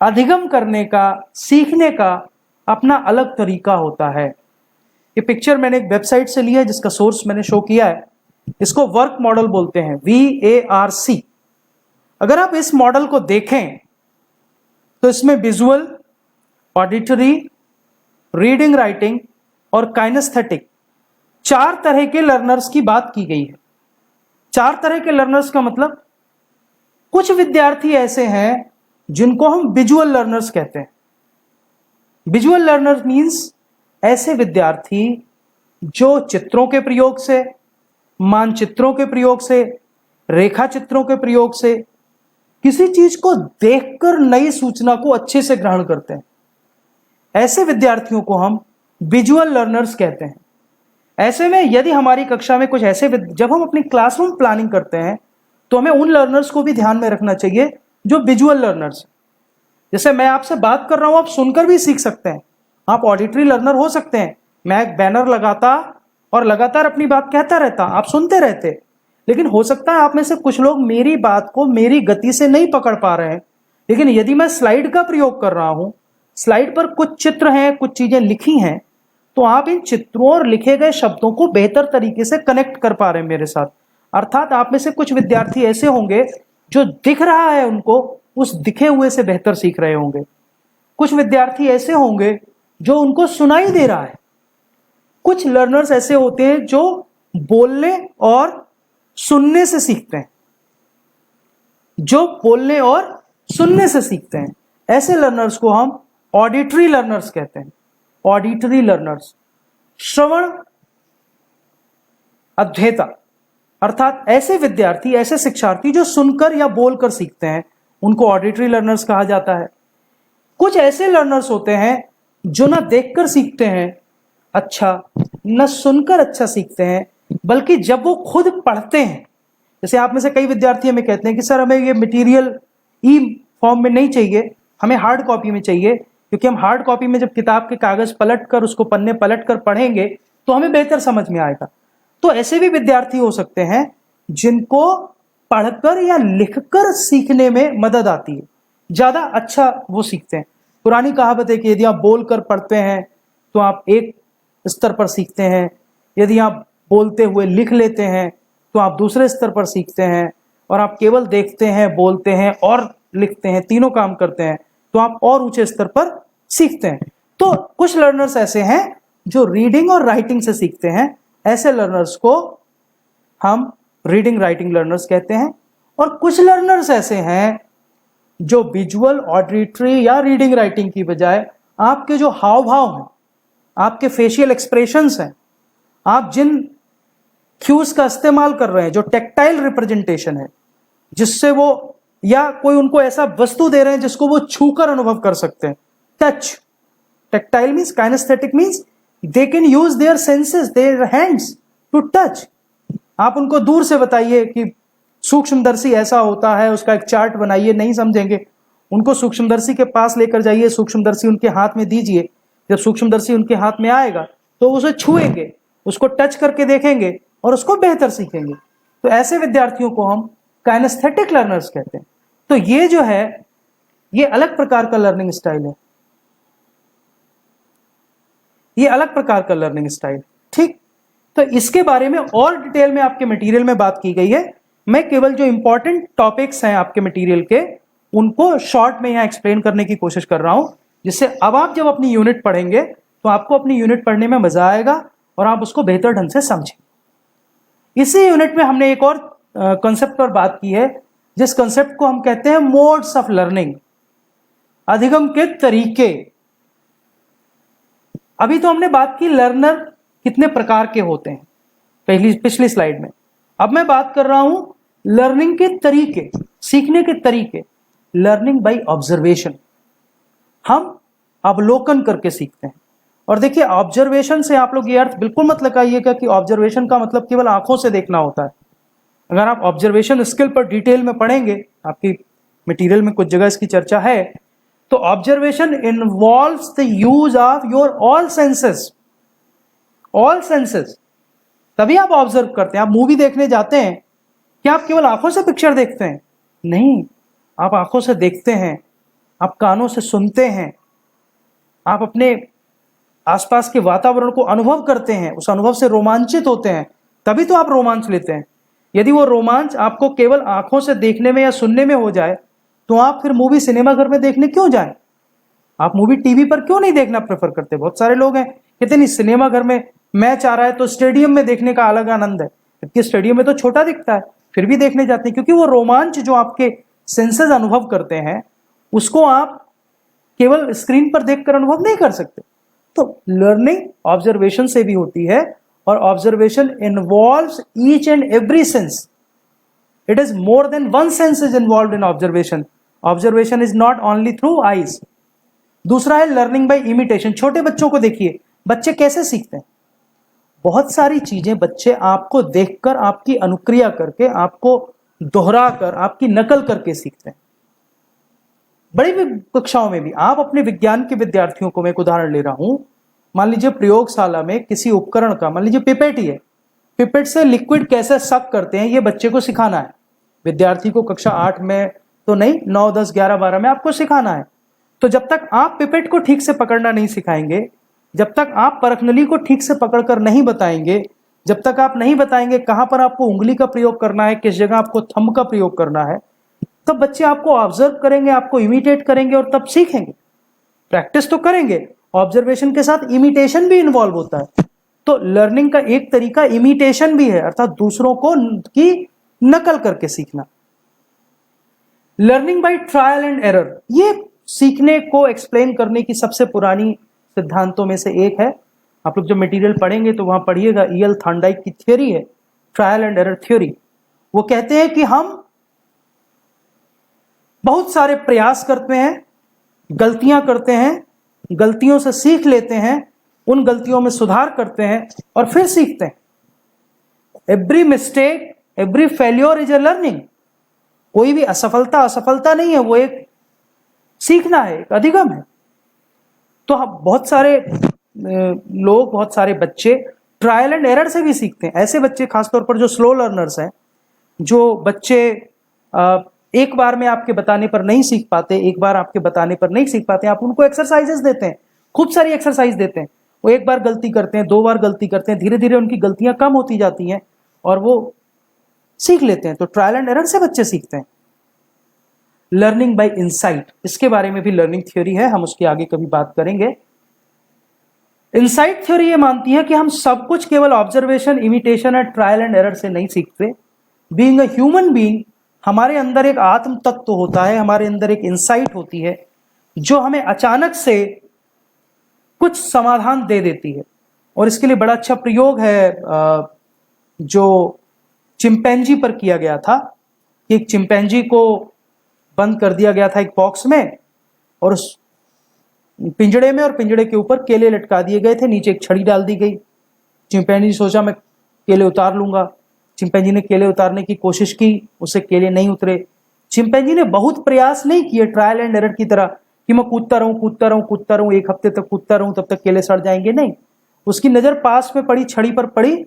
अधिगम करने का, सीखने का अपना अलग तरीका होता है। ये पिक्चर मैंने एक वेबसाइट से लिया है, जिसका सोर्स मैंने शो किया है। इसको वर्क मॉडल बोलते हैं, VARC। अगर आप इस मॉडल को देखें तो इसमें विजुअल, ऑडिटरी, रीडिंग, राइटिंग और काइनेस्थेटिक 4 तरह के लर्नर्स की बात की गई है। 4 तरह के लर्नर्स का मतलब, कुछ विद्यार्थी ऐसे हैं जिनको हम विजुअल लर्नर्स कहते हैं। विजुअल लर्नर्स मींस ऐसे विद्यार्थी जो चित्रों के प्रयोग से, मानचित्रों के प्रयोग से, रेखा चित्रों के प्रयोग से, किसी चीज को देखकर नई सूचना को अच्छे से ग्रहण करते हैं। ऐसे विद्यार्थियों को हम विजुअल लर्नर्स कहते हैं। ऐसे में यदि हमारी कक्षा में कुछ ऐसे, जब हम अपनी क्लासरूम प्लानिंग करते हैं तो हमें उन लर्नर्स को भी ध्यान में रखना चाहिए जो विजुअल लर्नर्स हैं। जैसे मैं आपसे बात कर रहा हूं, आप सुनकर भी सीख सकते हैं, आप ऑडिटरी लर्नर हो सकते हैं। मैं एक बैनर लगाता और लगातार अपनी बात कहता रहता, आप सुनते रहते, लेकिन हो सकता है आप में से कुछ लोग मेरी बात को मेरी गति से नहीं पकड़ पा रहे हैं। लेकिन यदि मैं स्लाइड का प्रयोग कर रहा हूं, स्लाइड पर कुछ चित्र हैं, कुछ चीजें लिखी हैं, तो आप इन चित्रों और लिखे गए शब्दों को बेहतर तरीके से कनेक्ट कर पा रहे हैं मेरे साथ। अर्थात आप में से कुछ विद्यार्थी ऐसे होंगे जो दिख रहा है उनको, उस दिखे हुए से बेहतर सीख रहे होंगे। कुछ विद्यार्थी ऐसे होंगे जो उनको सुनाई दे रहा है। कुछ लर्नर्स ऐसे होते हैं जो बोलने और सुनने से सीखते हैं, जो बोलने और सुनने से सीखते हैं। ऐसे लर्नर्स को हम ऑडिटरी लर्नर्स कहते हैं। ऑडिटरी लर्नर्स, श्रवण अध्येता, अर्थात ऐसे विद्यार्थी, ऐसे शिक्षार्थी जो सुनकर या बोलकर सीखते हैं, उनको ऑडिटरी लर्नर्स कहा जाता है। कुछ ऐसे लर्नर्स होते हैं जो ना देखकर सीखते हैं अच्छा, न सुनकर अच्छा सीखते हैं, बल्कि जब वो खुद पढ़ते हैं, जैसे आप में से कई विद्यार्थी हमें कहते हैं कि सर हमें ये मटेरियल ई फॉर्म में नहीं चाहिए, हमें हार्ड कॉपी में चाहिए, क्योंकि हम हार्ड कॉपी में जब किताब के कागज पलट कर उसको पन्ने पलट कर पढ़ेंगे तो हमें बेहतर समझ में आएगा। तो ऐसे भी विद्यार्थी हो सकते हैं जिनको पढ़कर या लिखकर सीखने में मदद आती है, ज्यादा अच्छा वो सीखते हैं। पुरानी कहावत है कि यदि आप बोलकर पढ़ते हैं तो आप एक स्तर पर सीखते हैं, यदि आप बोलते हुए लिख लेते हैं तो आप दूसरे स्तर पर सीखते हैं, और आप केवल देखते हैं, बोलते हैं और लिखते हैं, तीनों काम करते हैं तो आप और ऊंचे स्तर पर सीखते हैं। तो कुछ लर्नर्स ऐसे हैं जो रीडिंग और राइटिंग से सीखते हैं, ऐसे लर्नर्स को हम रीडिंग राइटिंग लर्नर्स कहते हैं। और कुछ लर्नर्स ऐसे हैं जो विजुअल, ऑडिटरी या रीडिंग राइटिंग की बजाय आपके जो हाव भाव हैं, आपके फेशियल एक्सप्रेशंस हैं, आप जिन क्यूज का इस्तेमाल कर रहे हैं, जो टेक्टाइल रिप्रेजेंटेशन है, जिससे वो, या कोई उनको ऐसा वस्तु दे रहे हैं जिसको वो छूकर अनुभव कर सकते हैं, touch. Tactile means, kinaesthetic means they can use their senses, their hands to touch. आप उनको दूर से बताइए कि सूक्ष्मदर्शी ऐसा होता है, उसका एक चार्ट बनाइए, नहीं समझेंगे। उनको सूक्ष्मदर्शी के पास लेकर जाइए, सूक्ष्मदर्शी उनके हाथ में दीजिए, जब सूक्ष्मदर्शी उनके हाथ में आएगा तो उसे छुएंगे, उसको टच करके देखेंगे और उसको बेहतर सीखेंगे। तो ऐसे विद्यार्थियों को हम काइनेस्थेटिक लर्नर्स कहते हैं। तो ये जो है, ये अलग प्रकार का लर्निंग स्टाइल है, ये अलग प्रकार का लर्निंग स्टाइल, ठीक। तो इसके बारे में और डिटेल में आपके मटेरियल में बात की गई है। मैं केवल जो इंपॉर्टेंट टॉपिक्स हैं आपके मटेरियल के, उनको शॉर्ट में यहां एक्सप्लेन करने की कोशिश कर रहा हूं, जिससे अब आप जब अपनी यूनिट पढ़ेंगे तो आपको अपनी यूनिट पढ़ने में मजा आएगा और आप उसको बेहतर ढंग से समझें। इसी यूनिट में हमने एक और कॉन्सेप्ट पर बात की है, जिस कॉन्सेप्ट को हम कहते हैं मोड्स ऑफ लर्निंग, अधिगम के तरीके। अभी तो हमने बात की लर्नर कितने प्रकार के होते हैं पिछली स्लाइड में। अब मैं बात कर रहा हूं लर्निंग के तरीके, सीखने के तरीके। लर्निंग बाय ऑब्जर्वेशन, हम अवलोकन करके सीखते हैं। और देखिए, ऑब्जर्वेशन से आप लोग ये अर्थ बिल्कुल मत लगाइएगा कि ऑब्जर्वेशन का मतलब केवल आंखों से देखना होता है। अगर आप ऑब्जर्वेशन स्किल पर डिटेल में पढ़ेंगे, आपकी मटेरियल में कुछ जगह इसकी चर्चा है, तो observation involves the use of your all senses, all senses. तभी आप ऑब्जर्व करते हैं। आप मूवी देखने जाते हैं, क्या आप केवल आंखों से पिक्चर देखते हैं? नहीं, आप आंखों से देखते हैं, आप कानों से सुनते हैं, आप अपने आसपास के वातावरण को अनुभव करते हैं, उस अनुभव से रोमांचित होते हैं, तभी तो आप रोमांच लेते हैं। यदि वो रोमांच आपको केवल आंखों से देखने में या सुनने में हो जाए, तो आप फिर मूवी सिनेमा घर में देखने क्यों जाएं? आप मूवी टीवी पर क्यों नहीं देखना प्रेफर करते? बहुत सारे लोग हैं कहते नहीं, सिनेमा घर में मैच आ रहा है तो स्टेडियम में देखने का अलग आनंद है, क्योंकि स्टेडियम में तो छोटा दिखता है, फिर भी देखने जाते हैं, क्योंकि वो रोमांच जो आपके सेंसेस अनुभव करते हैं, उसको आप केवल स्क्रीन पर देखकर अनुभव नहीं कर सकते। तो लर्निंग ऑब्जर्वेशन से भी होती है, और observation involves each and every sense. It is more than one sense is involved in observation. Observation is not only through eyes. दूसरा है लर्निंग बाय इमिटेशन। छोटे बच्चों को देखिए, बच्चे कैसे सीखते हैं? बहुत सारी चीजें बच्चे आपको देखकर, आपकी अनुक्रिया करके, आपको दोहरा कर, आपकी नकल करके सीखते हैं। बड़ी कक्षाओं में भी आप अपने विज्ञान के विद्यार्थियों को, मैं एक उदाहरण ले रहा हूं, मान लीजिए प्रयोगशाला में किसी उपकरण का, मान लीजिए पिपेट ही है, पिपेट से लिक्विड कैसे सक करते हैं, ये बच्चे को सिखाना है। विद्यार्थी को कक्षा 8 में तो नहीं, 9, 10, 11, 12 में आपको सिखाना है। तो जब तक आप पिपेट को ठीक से पकड़ना नहीं सिखाएंगे, जब तक आप परखनली को ठीक से पकड़कर नहीं बताएंगे, जब तक आप नहीं बताएंगे कहां पर आपको उंगली का प्रयोग करना है, किस जगह आपको थंब का प्रयोग करना है, तब बच्चे आपको ऑब्जर्व करेंगे, आपको इमिटेट करेंगे और तब सीखेंगे। प्रैक्टिस तो करेंगे, ऑब्जर्वेशन के साथ इमिटेशन भी इन्वॉल्व होता है। तो लर्निंग का एक तरीका इमिटेशन भी है, अर्थात दूसरों को की नकल करके सीखना। Learning by trial and error, ये सीखने को एक्सप्लेन करने की सबसे पुरानी सिद्धांतों में से एक है। आप लोग जब मटेरियल पढ़ेंगे तो वहां पढ़िएगा, ईएल थॉर्नडाइक की थ्योरी है, ट्रायल एंड एरर थ्योरी। वो कहते हैं कि हम बहुत सारे प्रयास करते हैं, गलतियां करते हैं, गलतियों से सीख लेते हैं, उन गलतियों में सुधार करते हैं और फिर सीखते हैं। Every mistake, every failure is a learning. कोई भी असफलता नहीं है, वो एक सीखना है, एक अधिगम है। तो बहुत सारे लोग, बहुत सारे बच्चे ट्रायल एंड एरर से भी सीखते हैं। ऐसे बच्चे खासतौर पर जो स्लो लर्नर्स हैं, जो बच्चे एक बार में आपके बताने पर नहीं सीख पाते, एक बार आपके बताने पर नहीं सीख पाते, आप उनको एक्सरसाइजेस देते हैं, खूब सारी एक्सरसाइज देते हैं। वो एक बार गलती करते हैं, 2 बार गलती करते हैं, धीरे धीरे उनकी गलतियां कम होती जाती हैं और वो सीख लेते हैं। तो ट्रायल एंड एरर से बच्चे सीखते हैं। लर्निंग बाय इंसाइट, इसके बारे में भी लर्निंग थ्योरी है, हम उसकी आगे कभी बात करेंगे। इंसाइट थ्योरी ये मानती है कि हम सब कुछ केवल ऑब्जर्वेशन, इमिटेशन और ट्रायल एंड एरर से नहीं सीखते। बीइंग अ ह्यूमन बीइंग, हमारे अंदर एक आत्म तत्व होता है, हमारे अंदर एक इंसाइट होती है जो हमें अचानक से कुछ समाधान दे देती है। और इसके लिए बड़ा अच्छा प्रयोग है जो चिंपैंजी पर किया गया था। एक चिंपैंजी को बंद कर दिया गया था एक बॉक्स में और उस पिंजड़े में, और पिंजड़े के ऊपर केले लटका दिए गए थे, नीचे एक छड़ी डाल दी गई। चिंपैंजी सोचा मैं केले उतार लूंगा। चिंपैंजी ने केले उतारने की कोशिश की, उससे केले नहीं उतरे। चिंपैंजी ने बहुत प्रयास नहीं किए ट्रायल एंड एरर की तरह कि मैं कूदता रहूं, 1 हफ्ते तक कूदता रहूं, तब तक केले सड़ जाएंगे। नहीं, उसकी नजर पास में पड़ी, छड़ी पर पड़ी।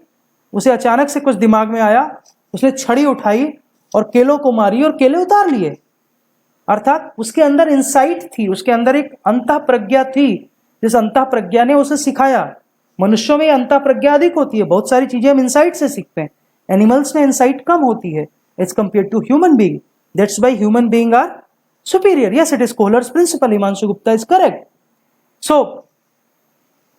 उसे अचानक से कुछ दिमाग में आया, उसने छड़ी उठाई और केलों को मारी और केले उतार लिए। अर्थात उसके अंदर इंसाइट थी, उसके अंदर एक अंतः प्रज्ञा थी, जिस अंतः प्रज्ञा ने उसे सिखाया। मनुष्यों में अंतः प्रज्ञा अधिक होती है, बहुत सारी चीजें हम इंसाइट से सीखते हैं। एनिमल्स में इंसाइट कम होती है as compare to human being. That's why human being are superior. Yes, it is Kohler's principle. Himanshu Gupta is correct. So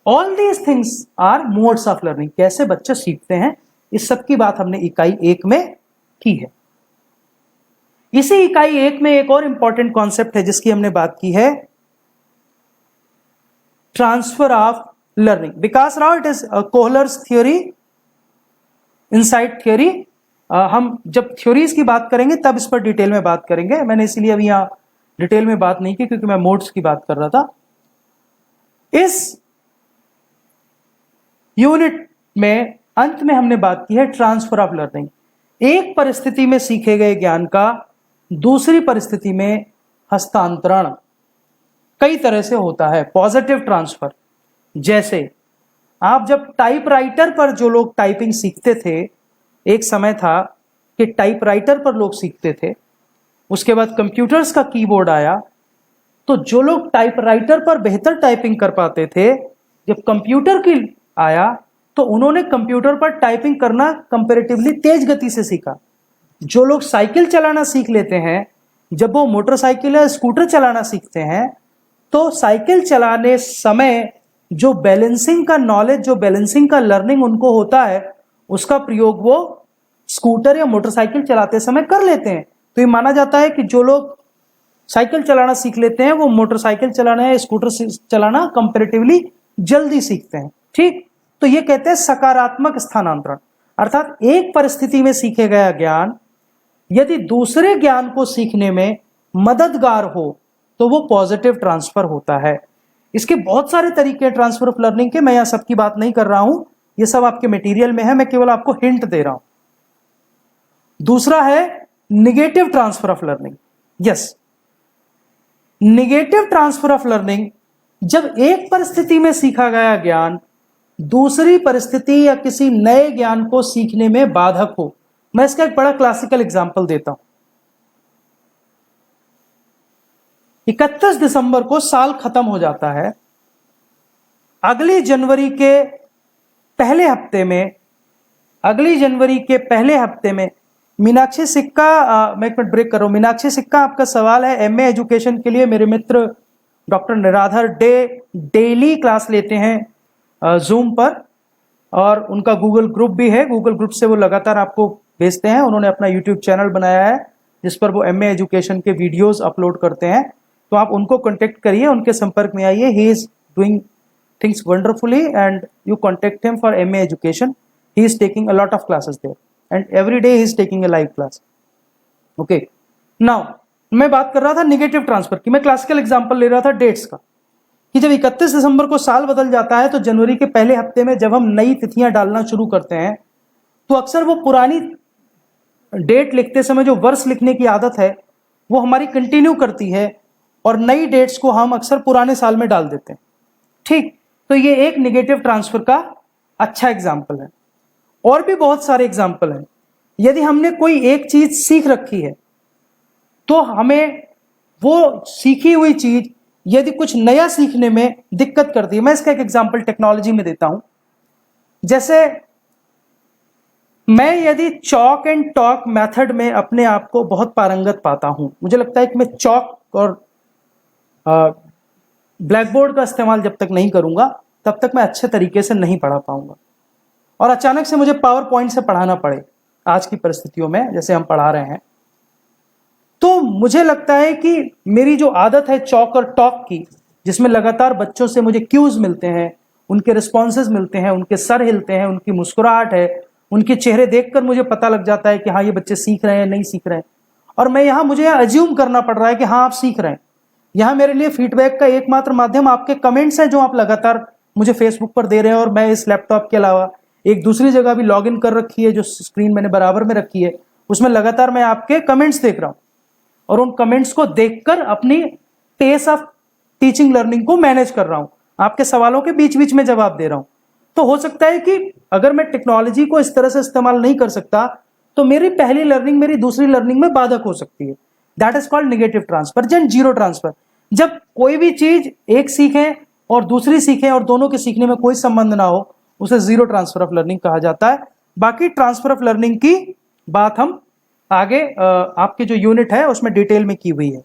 all these things are modes of learning. कैसे बच्चे सीखते हैं, इस सब की बात हमने इकाई 1 में की है। इसी इकाई 1 में एक और इंपॉर्टेंट कॉन्सेप्ट है जिसकी हमने बात की है, transfer of learning. Vikas Rao, it is Kohler's theory, insight theory. हम जब थ्योरीज की बात करेंगे तब इस पर डिटेल में बात करेंगे। मैंने इसलिए अभी यहां डिटेल में बात नहीं की क्योंकि मैं मोड्स की बात कर रहा था। इस यूनिट में अंत में हमने बात की है ट्रांसफर ऑफ लर्निंग। एक परिस्थिति में सीखे गए ज्ञान का दूसरी परिस्थिति में हस्तांतरण कई तरह से होता है। पॉजिटिव ट्रांसफर, जैसे आप जब टाइपराइटर पर जो लोग टाइपिंग सीखते थे, एक समय था कि टाइपराइटर पर लोग सीखते थे, उसके बाद कंप्यूटर्स का कीबोर्ड आया, तो जो लोग टाइपराइटर पर बेहतर टाइपिंग कर पाते थे, जब कंप्यूटर की आया तो उन्होंने कंप्यूटर पर टाइपिंग करना कंपैरेटिवली तेज गति से सीखा। जो लोग साइकिल चलाना सीख लेते हैं, जब वो मोटरसाइकिल या स्कूटर चलाना सीखते हैं, तो साइकिल चलाने समय जो बैलेंसिंग का नॉलेज, जो बैलेंसिंग का लर्निंग उनको होता है, उसका प्रयोग वो स्कूटर या मोटरसाइकिल चलाते समय कर लेते हैं। तो ये माना जाता है कि जो लोग साइकिल चलाना सीख लेते हैं, वो मोटरसाइकिल चलाना या स्कूटर चलाना कंपैरेटिवली जल्दी सीखते हैं। ठीक, तो ये कहते हैं सकारात्मक स्थानांतरण। अर्थात एक परिस्थिति में सीखे गया ज्ञान यदि दूसरे ज्ञान को सीखने में मददगार हो तो वो पॉजिटिव ट्रांसफर होता है। इसके बहुत सारे तरीके हैं ट्रांसफर ऑफ लर्निंग के, मैं यहां सबकी बात नहीं कर रहा हूं, ये सब आपके मटेरियल में है, मैं केवल आपको हिंट दे रहा हूं। दूसरा है negative transfer of learning. Yes, negative transfer of learning, जब एक परिस्थिति में सीखा गया ज्ञान दूसरी परिस्थिति या किसी नए ज्ञान को सीखने में बाधक हो। मैं इसका एक बड़ा क्लासिकल एग्जांपल देता हूं। 31 दिसंबर को साल खत्म हो जाता है। अगली जनवरी के पहले हफ्ते में मीनाक्षी सिक्का, मैं एक मिनट ब्रेक कर रहा हूं। मीनाक्षी सिक्का, आपका सवाल है एमए एजुकेशन के लिए मेरे मित्र डॉक्टर निराधर डेली क्लास लेते हैं जूम पर, और उनका गूगल ग्रुप भी है। गूगल ग्रुप से वो लगातार आपको भेजते हैं। उन्होंने अपना यूट्यूब चैनल बनाया है जिस पर वो एमए एजुकेशन के वीडियोस अपलोड करते हैं, तो आप उनको कांटेक्ट करिए, उनके संपर्क में आइए। He is doing things wonderfully and you contact him for MA education. He is taking a lot of classes there and every day he is taking a live class. Okay, now मैं बात कर रहा था negative transfer की, मैं classical example ले रहा था डेट्स का, कि जब 31 दिसंबर को साल बदल जाता है तो जनवरी के पहले हफ्ते में जब हम नई तिथियां डालना शुरू करते हैं तो अक्सर वो पुरानी डेट लिखते समय जो वर्ष लिखने की आदत है वो हमारी कंटिन्यू करती है और नई डेट्स को हम अक्सर पुराने साल में डाल देते हैं। ठीक, तो ये एक निगेटिव ट्रांसफर का अच्छा एग्जाम्पल है। और भी बहुत सारे एग्जाम्पल हैं। यदि हमने कोई एक चीज सीख रखी है तो हमें वो सीखी हुई चीज यदि कुछ नया सीखने में दिक्कत करती है, मैं इसका एक एग्जाम्पल टेक्नोलॉजी में देता हूं। जैसे मैं यदि चॉक एंड टॉक मेथड में अपने आप को बहुत पारंगत पाता हूं, मुझे लगता है कि मैं चॉक और ब्लैक बोर्ड का इस्तेमाल जब तक नहीं करूंगा तब तक मैं अच्छे तरीके से नहीं पढ़ा पाऊंगा, और अचानक से मुझे पावर पॉइंट से पढ़ाना पड़े आज की परिस्थितियों में जैसे हम पढ़ा रहे हैं, तो मुझे लगता है कि मेरी जो आदत है चॉक और टॉक की, जिसमें लगातार बच्चों से मुझे क्यूज मिलते हैं, उनके रिस्पॉन्सेज मिलते हैं, उनके सर हिलते हैं, उनकी मुस्कुराहट है, उनके चेहरे देखकर मुझे पता लग जाता है कि हाँ ये बच्चे सीख रहे हैं नहीं सीख रहे हैं, और मुझे अज्यूम करना पड़ रहा है कि हाँ आप सीख रहे हैं। यहाँ मेरे लिए फीडबैक का एकमात्र माध्यम आपके कमेंट्स है जो आप लगातार मुझे फेसबुक पर दे रहे हैं, और मैं इस लैपटॉप के अलावा एक दूसरी जगह भी लॉग इन कर रखी है जो स्क्रीन मैंने बराबर में रखी है, उसमें लगातार मैं आपके कमेंट्स देख रहा हूं और उन कमेंट्स को देखकर अपनी पेस ऑफ टीचिंग लर्निंग को मैनेज कर रहा हूं, आपके सवालों के बीच बीच में जवाब दे रहा हूं। तो हो सकता है कि अगर मैं टेक्नोलॉजी को इस तरह से इस्तेमाल नहीं कर सकता तो मेरी पहली लर्निंग मेरी दूसरी लर्निंग में बाधक हो सकती है। That is called negative transfer. जन जीरो ट्रांसफर, जब कोई भी चीज एक सीखें और दूसरी सीखें और दोनों के सीखने में कोई संबंध ना हो, उसे जीरो ट्रांसफर ऑफ लर्निंग कहा जाता है। बाकी ट्रांसफर ऑफ लर्निंग की बात हम आगे आपके जो यूनिट है उसमें डिटेल में की हुई है।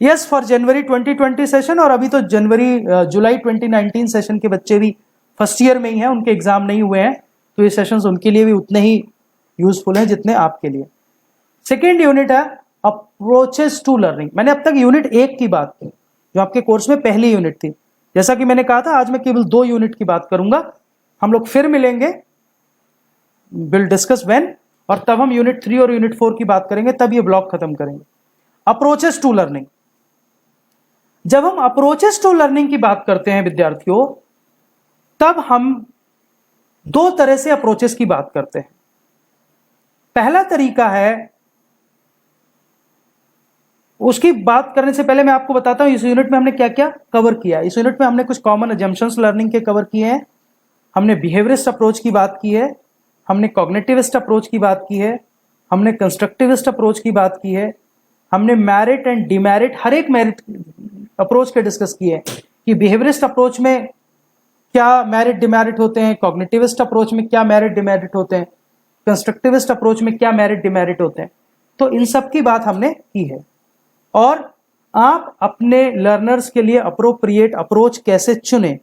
यस, फॉर जनवरी 2020 सेशन, और अभी तो जुलाई 2019 सेशन के बच्चे भी फर्स्ट ईयर में ही हैं, उनके एग्जाम नहीं हुए हैं, तो ये सेशंस उनके लिए भी उतने ही यूजफुल हैं जितने आपके लिए। सेकेंड यूनिट है अप्रोचेस टू लर्निंग। मैंने अब तक यूनिट 1 की बात की जो आपके कोर्स में पहली यूनिट थी। जैसा कि मैंने कहा था आज मैं केवल 2 यूनिट की बात करूंगा। हम लोग फिर मिलेंगे, विल डिस्कस व्हेन, और तब हम यूनिट 3 और यूनिट 4 की बात करेंगे, तब ये ब्लॉक खत्म करेंगे। अप्रोचेस टू लर्निंग, जब हम अप्रोचेस टू लर्निंग की बात करते हैं विद्यार्थियों, तब हम 2 तरह से अप्रोचेस की बात करते हैं। पहला तरीका है, उसकी बात करने से पहले मैं आपको बताता हूं इस यूनिट में हमने क्या क्या कवर किया। इस यूनिट में हमने कुछ कॉमन अजम्पशंस लर्निंग के कवर किए हैं, हमने बिहेवियरिस्ट अप्रोच की बात की है, हमने कॉग्निटिविस्ट अप्रोच की बात की है, हमने कंस्ट्रक्टिविस्ट अप्रोच की बात की है, हमने मेरिट एंड डिमेरिट, हर एक मेरिट अप्रोच के डिस्कस किए कि बिहेवियरिस्ट अप्रोच में क्या मेरिट डिमेरिट होते हैं, कॉग्निटिविस्ट अप्रोच में क्या मेरिट डिमेरिट होते हैं, कंस्ट्रक्टिविस्ट अप्रोच में क्या मेरिट डिमेरिट होते हैं। तो इन सब की बात हमने की है, और आप अपने लर्नर्स के लिए अप्रोप्रिएट अप्रोच कैसे चुने।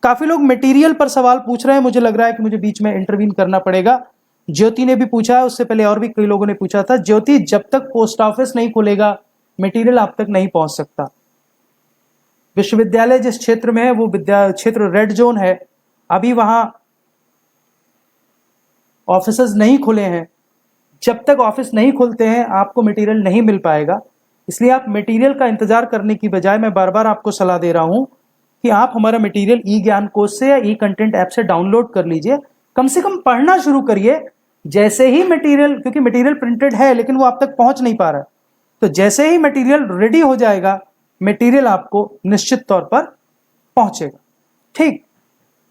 काफी लोग मटेरियल पर सवाल पूछ रहे हैं, मुझे लग रहा है कि मुझे बीच में इंटरवीन करना पड़ेगा। ज्योति ने भी पूछा है, उससे पहले और भी कई लोगों ने पूछा था। ज्योति, जब तक पोस्ट ऑफिस नहीं खुलेगा मटेरियल आप तक नहीं पहुंच सकता। विश्वविद्यालय जिस क्षेत्र में है वो क्षेत्र रेड जोन है, अभी वहां ऑफिसेज नहीं खुले हैं। जब तक ऑफिस नहीं खुलते हैं आपको मटेरियल नहीं मिल पाएगा। इसलिए आप मटेरियल का इंतजार करने की बजाय मैं बार बार आपको सलाह दे रहा हूं कि आप हमारा मटेरियल ई ज्ञान कोश से या ई कंटेंट ऐप से डाउनलोड कर लीजिए, कम से कम पढ़ना शुरू करिए। जैसे ही मटेरियल, क्योंकि मटेरियल प्रिंटेड है लेकिन वो आप तक पहुंच नहीं पा रहा है, तो जैसे ही मटेरियल रेडी हो जाएगा मटेरियल आपको निश्चित तौर पर पहुंचेगा। ठीक,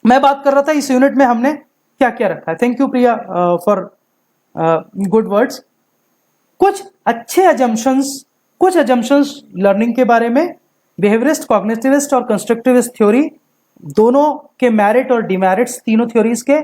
मैं बात कर रहा था इस यूनिट में हमने क्या क्या रखा है। Thank you Priya for good words. कुछ अजम्पशंस लर्निंग के बारे में, बिहेवियरिस्ट, कॉग्निटिविस्ट और कंस्ट्रक्टिविस्ट थ्योरी दोनों के मेरिट और डिमेरिट्स, तीनों थ्योरीज के,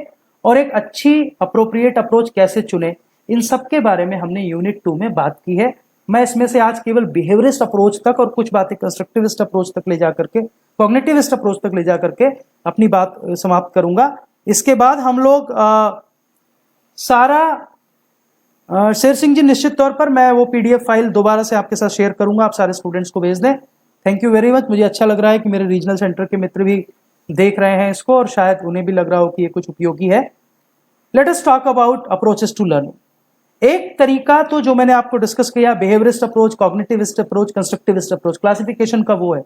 और एक अच्छी अप्रोप्रिएट अप्रोच कैसे चुने, इन सब के बारे में हमने यूनिट 2 में बात की है। मैं इसमें से आज केवल बिहेवियरिस्ट अप्रोच तक और कुछ बातें कंस्ट्रक्टिविस्ट अप्रोच तक ले जाकर के, कॉग्निटिविस्ट अप्रोच तक ले जाकर के अपनी बात समाप्त करूंगा। इसके बाद हम लोग शेर सिंह जी, निश्चित तौर पर मैं वो पीडीएफ फाइल दोबारा से आपके साथ शेयर करूंगा, आप सारे स्टूडेंट्स को भेज दें। Thank you very much. मुझे अच्छा लग रहा है कि मेरे रीजनल सेंटर के मित्र भी देख रहे हैं इसको, और शायद उन्हें भी लग रहा हो कि ये कुछ उपयोगी है। Let us talk about approaches to learning. एक तरीका तो जो मैंने आपको डिस्कस किया, behaviourist approach, cognitivist approach, constructivist approach, classification का वो है।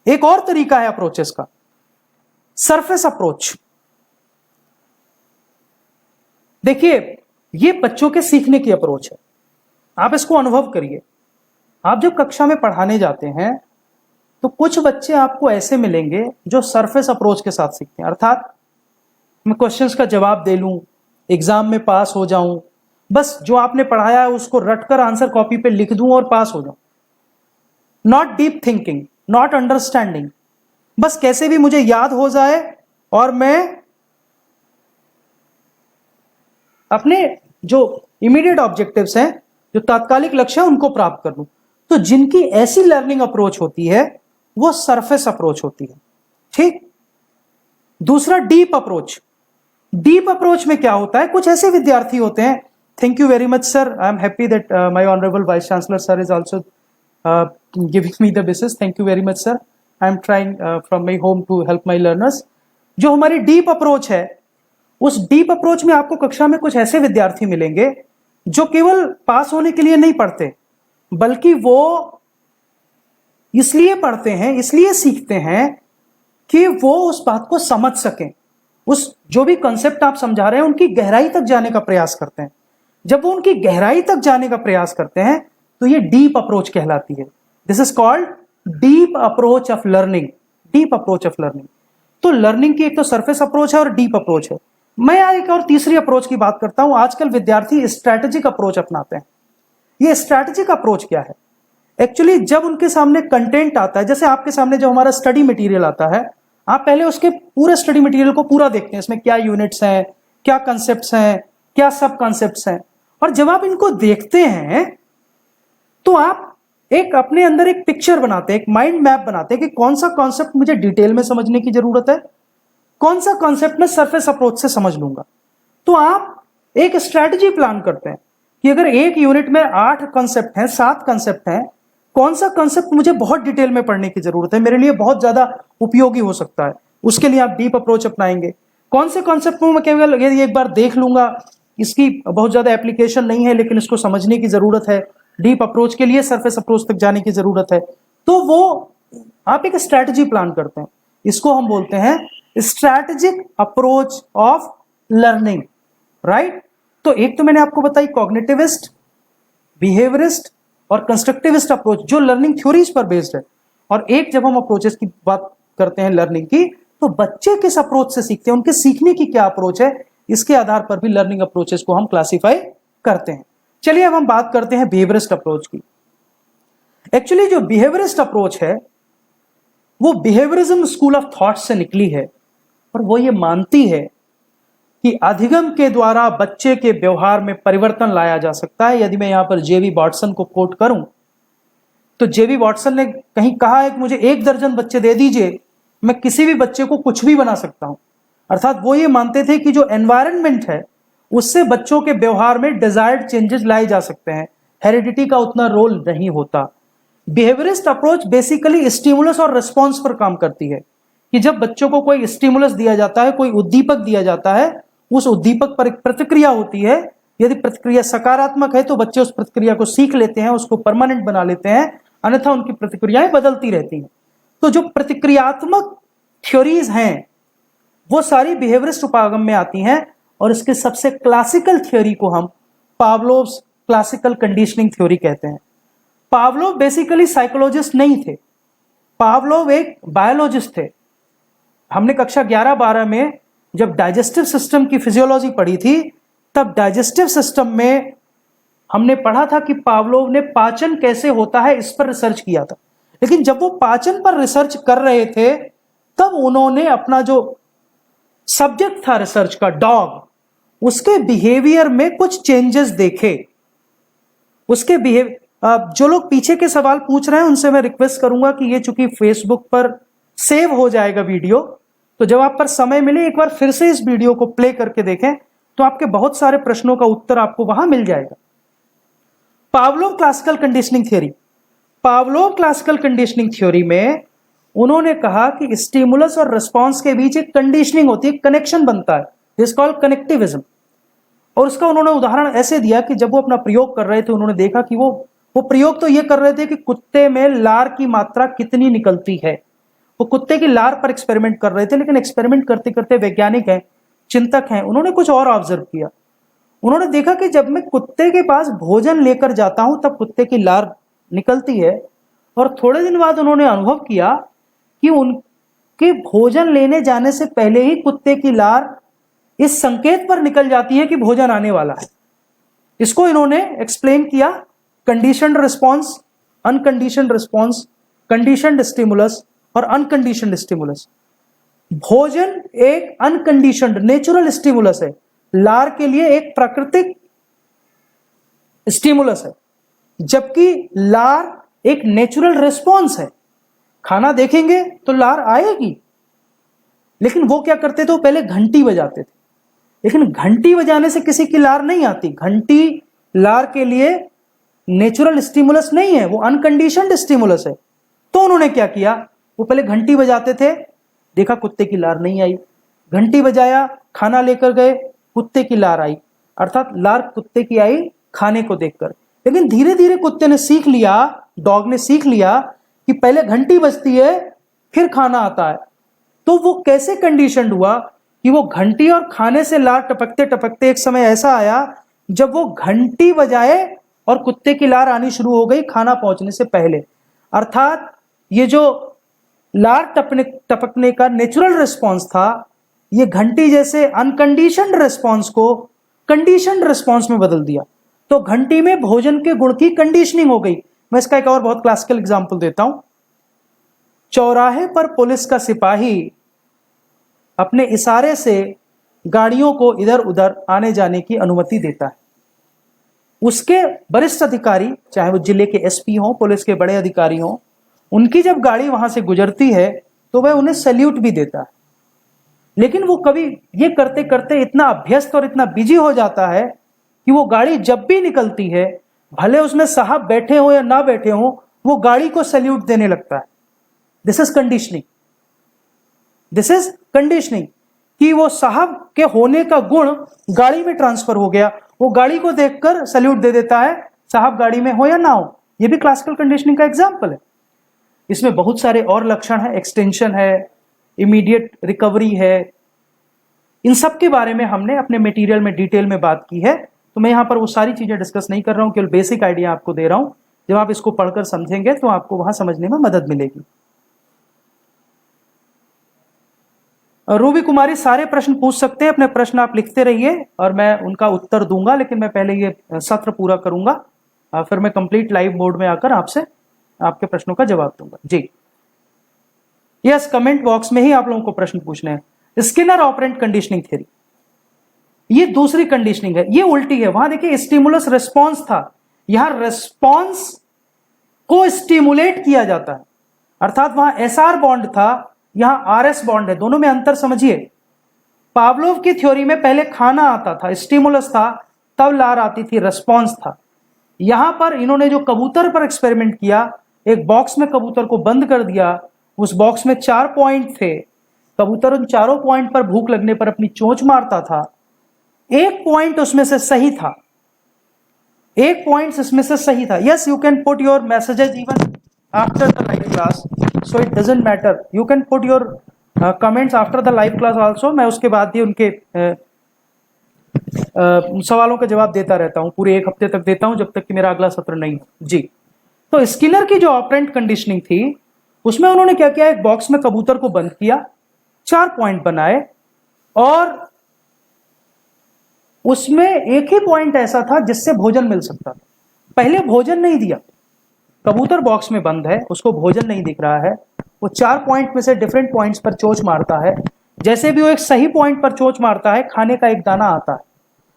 एक और तरीका है अप्रोचेस का, सरफेस अप्रोच। देखिए, ये बच्चों के सीखने की अप्रोच है। आप इसको अनुभव करिए। आप जब कक्षा में पढ़ाने जाते हैं तो कुछ बच्चे आपको ऐसे मिलेंगे जो सरफेस अप्रोच के साथ सीखते हैं, अर्थात मैं क्वेश्चंस का जवाब दे लूं, एग्जाम में पास हो जाऊं, बस जो आपने पढ़ाया है उसको रटकर आंसर कॉपी पे लिख दूं और पास हो जाऊं। Not deep thinking, not understanding, बस कैसे भी मुझे याद हो जाए और मैं अपने जो इमीडिएट ऑब्जेक्टिव्स हैं, जो तात्कालिक लक्ष्य है, उनको प्राप्त कर लूं। तो जिनकी ऐसी लर्निंग अप्रोच होती है वो सरफेस अप्रोच होती है। ठीक। दूसरा डीप अप्रोच। डीप अप्रोच में क्या होता है, कुछ ऐसे विद्यार्थी होते हैं, thank you very much sir, I am happy that my honourable vice chancellor sir is also giving me the basis, thank you very much sir, I am trying from my home to help my learners. जो हमारी deep approach है, उस deep approach में आपको कक्षा में कुछ ऐसे विद्यार्थी मिलेंगे जो केवल पास होने के लिए नहीं पढ़ते, बल्कि वो इसलिए पढ़ते हैं, इसलिए सीखते हैं कि वो उस बात को समझ सकें, उस जो भी कंसेप्ट आप समझा रहे हैं उनकी गहराई तक जाने का प्रयास करते हैं। जब वो उनकी गहराई तक जाने का प्रयास करते हैं तो ये डीप अप्रोच कहलाती है। This is called deep approach of learning. Deep approach of learning. तो लर्निंग की एक तो सरफेस अप्रोच है और डीप अप्रोच है। मैं यहाँ एक और तीसरी अप्रोच की बात करता हूं। आजकल विद्यार्थी स्ट्रैटेजिक अप्रोच अपनाते हैं। ये स्ट्रैटेजिक अप्रोच क्या है? एक्चुअली जब उनके सामने कंटेंट आता है, जैसे आपके सामने जो हमारा स्टडी मटेरियल आता है, आप पहले उसके पूरे स्टडी मटेरियल को पूरा देखते हैं, इसमें क्या यूनिट्स हैं, क्या कंसेप्ट्स हैं, क्या सब कंसेप्ट्स हैं। और जब आप इनको देखते हैं तो आप एक अपने अंदर एक पिक्चर बनाते हैं, एक माइंड मैप बनाते हैं कि कौन सा कॉन्सेप्ट मुझे डिटेल में समझने की जरूरत है, कौन सा कॉन्सेप्ट मैं सरफेस अप्रोच से समझ लूंगा। तो आप एक स्ट्रैटेजी प्लान करते हैं कि अगर एक यूनिट में 8 कॉन्सेप्ट हैं, 7 कॉन्सेप्ट हैं, कौन सा कॉन्सेप्ट मुझे बहुत डिटेल में पढ़ने की जरूरत है, मेरे लिए बहुत ज्यादा उपयोगी हो सकता है, उसके लिए आप डीप अप्रोच अपनाएंगे। कौन से कॉन्सेप्ट को मैं केवल एक बार देख लूंगा, इसकी बहुत ज्यादा एप्लीकेशन नहीं है लेकिन इसको समझने की जरूरत है, डीप अप्रोच के लिए सरफेस अप्रोच तक जाने की जरूरत है, तो वो आप एक स्ट्रैटेजी प्लान करते हैं। इसको हम बोलते हैं strategic approach of learning, right. तो एक तो मैंने आपको बताई कॉग्निटिविस्ट, बिहेवियरिस्ट और कंस्ट्रक्टिविस्ट अप्रोच जो लर्निंग थ्योरीज पर बेस्ड है। और एक जब हम अप्रोचेस की बात करते हैं लर्निंग की, तो बच्चे किस अप्रोच से सीखते हैं, उनके सीखने की क्या अप्रोच है, इसके आधार पर भी लर्निंग अप्रोचेस को हम क्लासिफाई करते हैं। चलिए अब हम बात करते हैं बिहेवियरिस्ट अप्रोच की। एक्चुअली जो बिहेवियरिस्ट अप्रोच है वो बिहेवियरिज्म स्कूल ऑफ थॉट से निकली है और वो ये मानती है कि अधिगम के द्वारा बच्चे के व्यवहार में परिवर्तन लाया जा सकता है। यदि मैं यहां पर जेवी वॉटसन को कोट करूं तो जेवी वॉटसन ने कहीं कहा है कि मुझे 1 दर्जन बच्चे दे दीजिए, मैं किसी भी बच्चे को कुछ भी बना सकता हूं। अर्थात वो ये मानते थे कि जो एनवायरनमेंट है उससे बच्चों के व्यवहार में डिजायर्ड चेंजेस लाए जा सकते हैं, हेरिडिटी का उतना रोल नहीं होता। बिहेवियरिस्ट अप्रोच बेसिकली स्टिमुलस और रिस्पॉन्स पर काम करती है कि जब बच्चों को कोई स्टिमुलस दिया जाता है, कोई उद्दीपक दिया जाता है, उस उद्दीपक पर एक प्रतिक्रिया होती है। यदि प्रतिक्रिया सकारात्मक है तो बच्चे उस प्रतिक्रिया को सीख लेते हैं, उसको परमानेंट बना लेते हैं, अन्यथा उनकी प्रतिक्रियाएं बदलती रहती हैं। तो जो प्रतिक्रियात्मक थ्योरीज हैं वो सारी बिहेवियरिस्ट उपागम में आती हैं और इसके सबसे क्लासिकल थ्योरी को हम पावलोव्स क्लासिकल कंडीशनिंग थ्योरी कहते हैं। पावलोव बेसिकली साइकोलॉजिस्ट नहीं थे, पावलोव एक बायोलॉजिस्ट थे। हमने कक्षा 11-12 में जब डाइजेस्टिव सिस्टम की फिजियोलॉजी पढ़ी थी, तब डाइजेस्टिव सिस्टम में हमने पढ़ा था कि पावलोव ने पाचन कैसे होता है इस पर रिसर्च किया था। लेकिन जब वो पाचन पर रिसर्च कर रहे थे तब उन्होंने अपना जो सब्जेक्ट था रिसर्च का, डॉग, उसके बिहेवियर में कुछ चेंजेस देखे। उसके जो लोग पीछे के सवाल पूछ रहे हैं उनसे मैं रिक्वेस्ट करूंगा कि ये चूंकि फेसबुक पर सेव हो जाएगा वीडियो, तो जब आप पर समय मिले एक बार फिर से इस वीडियो को प्ले करके देखें तो आपके बहुत सारे प्रश्नों का उत्तर आपको वहां मिल जाएगा। Pavlov classical conditioning theory, Pavlov classical conditioning theory में उन्होंने कहा कि स्टिमुलस और रिस्पॉन्स के बीच एक कंडीशनिंग होती है, कनेक्शन बनता है, दिस कॉल्ड कनेक्टिविज्म। और उसका उन्होंने उदाहरण ऐसे दिया कि जब वो अपना प्रयोग कर रहे थे, उन्होंने देखा कि वो प्रयोग तो ये कर रहे थे कि कुत्ते में लार की मात्रा कितनी निकलती है। वो कुत्ते की लार पर एक्सपेरिमेंट कर रहे थे, लेकिन एक्सपेरिमेंट करते करते वैज्ञानिक हैं, चिंतक हैं, उन्होंने कुछ और ऑब्जर्व किया। उन्होंने देखा कि जब मैं कुत्ते के पास भोजन लेकर जाता हूं तब कुत्ते की लार निकलती है, और थोड़े दिन बाद उन्होंने अनुभव किया कि उनके भोजन लेने जाने से पहले ही कुत्ते की लार इस संकेत पर निकल जाती है कि भोजन आने वाला है। इसको इन्होंने एक्सप्लेन किया conditioned response, unconditioned response, conditioned stimulus और अनकंडीशनड स्टिमुलस। भोजन एक अनकंडीशनड नेचुरल स्टिमुलस है, लार के लिए एक प्राकृतिक स्टिमुलस है, जबकि लार एक नेचुरल रिस्पॉन्स है। खाना देखेंगे तो लार आएगी, लेकिन वो क्या करते थे, वो पहले घंटी बजाते थे, लेकिन घंटी बजाने से किसी की लार नहीं आती। घंटी लार के लिए नेचुरल स्टिमुलस नहीं है, वो अनकंडीशनड स्टिमुलस है। तो उन्होंने क्या किया, वो पहले घंटी बजाते थे, देखा कुत्ते की लार नहीं आई, घंटी बजाया, खाना लेकर गए, कुत्ते की लार आई, अर्थात लार कुत्ते की आई खाने को देखकर। लेकिन धीरे धीरे कुत्ते ने सीख लिया, डॉग ने सीख लिया कि पहले घंटी बजती है फिर खाना आता है। तो वो कैसे कंडीशनड हुआ कि वो घंटी और खाने से लार टपकते टपकते एक समय ऐसा आया जब वो घंटी बजाए और कुत्ते की लार आनी शुरू हो गई खाना पहुंचने से पहले। अर्थात ये जो लार टपकने का नेचुरल रिस्पॉन्स था, ये घंटी जैसे अनकंडीशनड रिस्पॉन्स को कंडीशनड रिस्पॉन्स में बदल दिया। तो घंटी में भोजन के गुण की कंडीशनिंग हो गई। मैं इसका एक और बहुत क्लासिकल एग्जांपल देता हूं। चौराहे पर पुलिस का सिपाही अपने इशारे से गाड़ियों को इधर उधर आने जाने की अनुमति देता है। उसके वरिष्ठ अधिकारी, चाहे वो जिले के एसपी हों, पुलिस के बड़े अधिकारी हों, उनकी जब गाड़ी वहां से गुजरती है तो वह उन्हें सैल्यूट भी देता है। लेकिन वो कभी ये करते करते इतना अभ्यस्त और इतना बिजी हो जाता है कि वो गाड़ी जब भी निकलती है, भले उसमें साहब बैठे हो या ना बैठे हो, वो गाड़ी को सैल्यूट देने लगता है। This is conditioning, this is conditioning, कि वो साहब के होने का गुण गाड़ी में ट्रांसफर हो गया। वो गाड़ी को देखकर सैल्यूट दे देता है, साहब गाड़ी में हो या ना हो। ये भी क्लासिकल कंडीशनिंग का एग्जाम्पल है। इसमें बहुत सारे और लक्षण है, एक्सटेंशन है, इमीडिएट रिकवरी है। इन सब के बारे में हमने अपने मटेरियल में डिटेल में बात की है, तो मैं यहां पर वो सारी चीजें डिस्कस नहीं कर रहा हूं, केवल बेसिक आइडिया आपको दे रहा हूं। जब आप इसको पढ़कर समझेंगे तो आपको वहां समझने में मदद मिलेगी। रूबी कुमारी सारे प्रश्न पूछ सकते हैं, अपने प्रश्न आप लिखते रहिए और मैं उनका उत्तर दूंगा, लेकिन मैं पहले ये सत्र पूरा करूंगा, फिर मैं कंप्लीट लाइव मोड में आकर आपसे आपके प्रश्नों का जवाब दूंगा। जी यस, कमेंट बॉक्स में ही आप लोगों को प्रश्न पूछने हैं। स्किनर ऑपरेंट कंडीशनिंग थ्योरी, ये दूसरी कंडीशनिंग है, ये उल्टी है। वहां देखिए स्टिमुलस रिस्पॉन्स था, यहां रिस्पॉन्स को स्टिमुलेट किया जाता है, अर्थात वहां एसआर बॉन्ड था, यहां आरएस बॉन्ड है। दोनों में अंतर समझिए। पावलोव की थ्योरी में पहले खाना आता था, स्टिमुलस था, तब लार आती थी, रिस्पॉन्स था। यहां पर इन्होंने जो कबूतर पर एक्सपेरिमेंट किया, एक बॉक्स में कबूतर को बंद कर दिया, उस बॉक्स में 4 पॉइंट थे, कबूतर उन चारों पॉइंट पर भूख लगने पर अपनी चोंच मारता था। एक पॉइंट उसमें से सही था, एक पॉइंट इसमें से सही था। Yes, you can put your messages even after the live class, so it doesn't matter, you can put your comments after the live class also. मैं उसके बाद भी उनके सवालों का जवाब देता रहता हूं, पूरे 1 हफ्ते तक देता हूं, जब तक कि मेरा अगला सत्र नहीं हो। जी, तो स्किनर की जो ऑपरेंट कंडीशनिंग थी, उसमें उन्होंने क्या किया, एक बॉक्स में कबूतर को बंद किया, 4 पॉइंट बनाए, और उसमें एक ही पॉइंट ऐसा था जिससे भोजन मिल सकता था। पहले भोजन नहीं दिया, कबूतर बॉक्स में बंद है, उसको भोजन नहीं दिख रहा है, वो 4 पॉइंट में से डिफरेंट पॉइंट्स पर चोंच मारता है। जैसे भी वो एक सही पॉइंट पर चोंच मारता है, खाने का एक दाना आता है।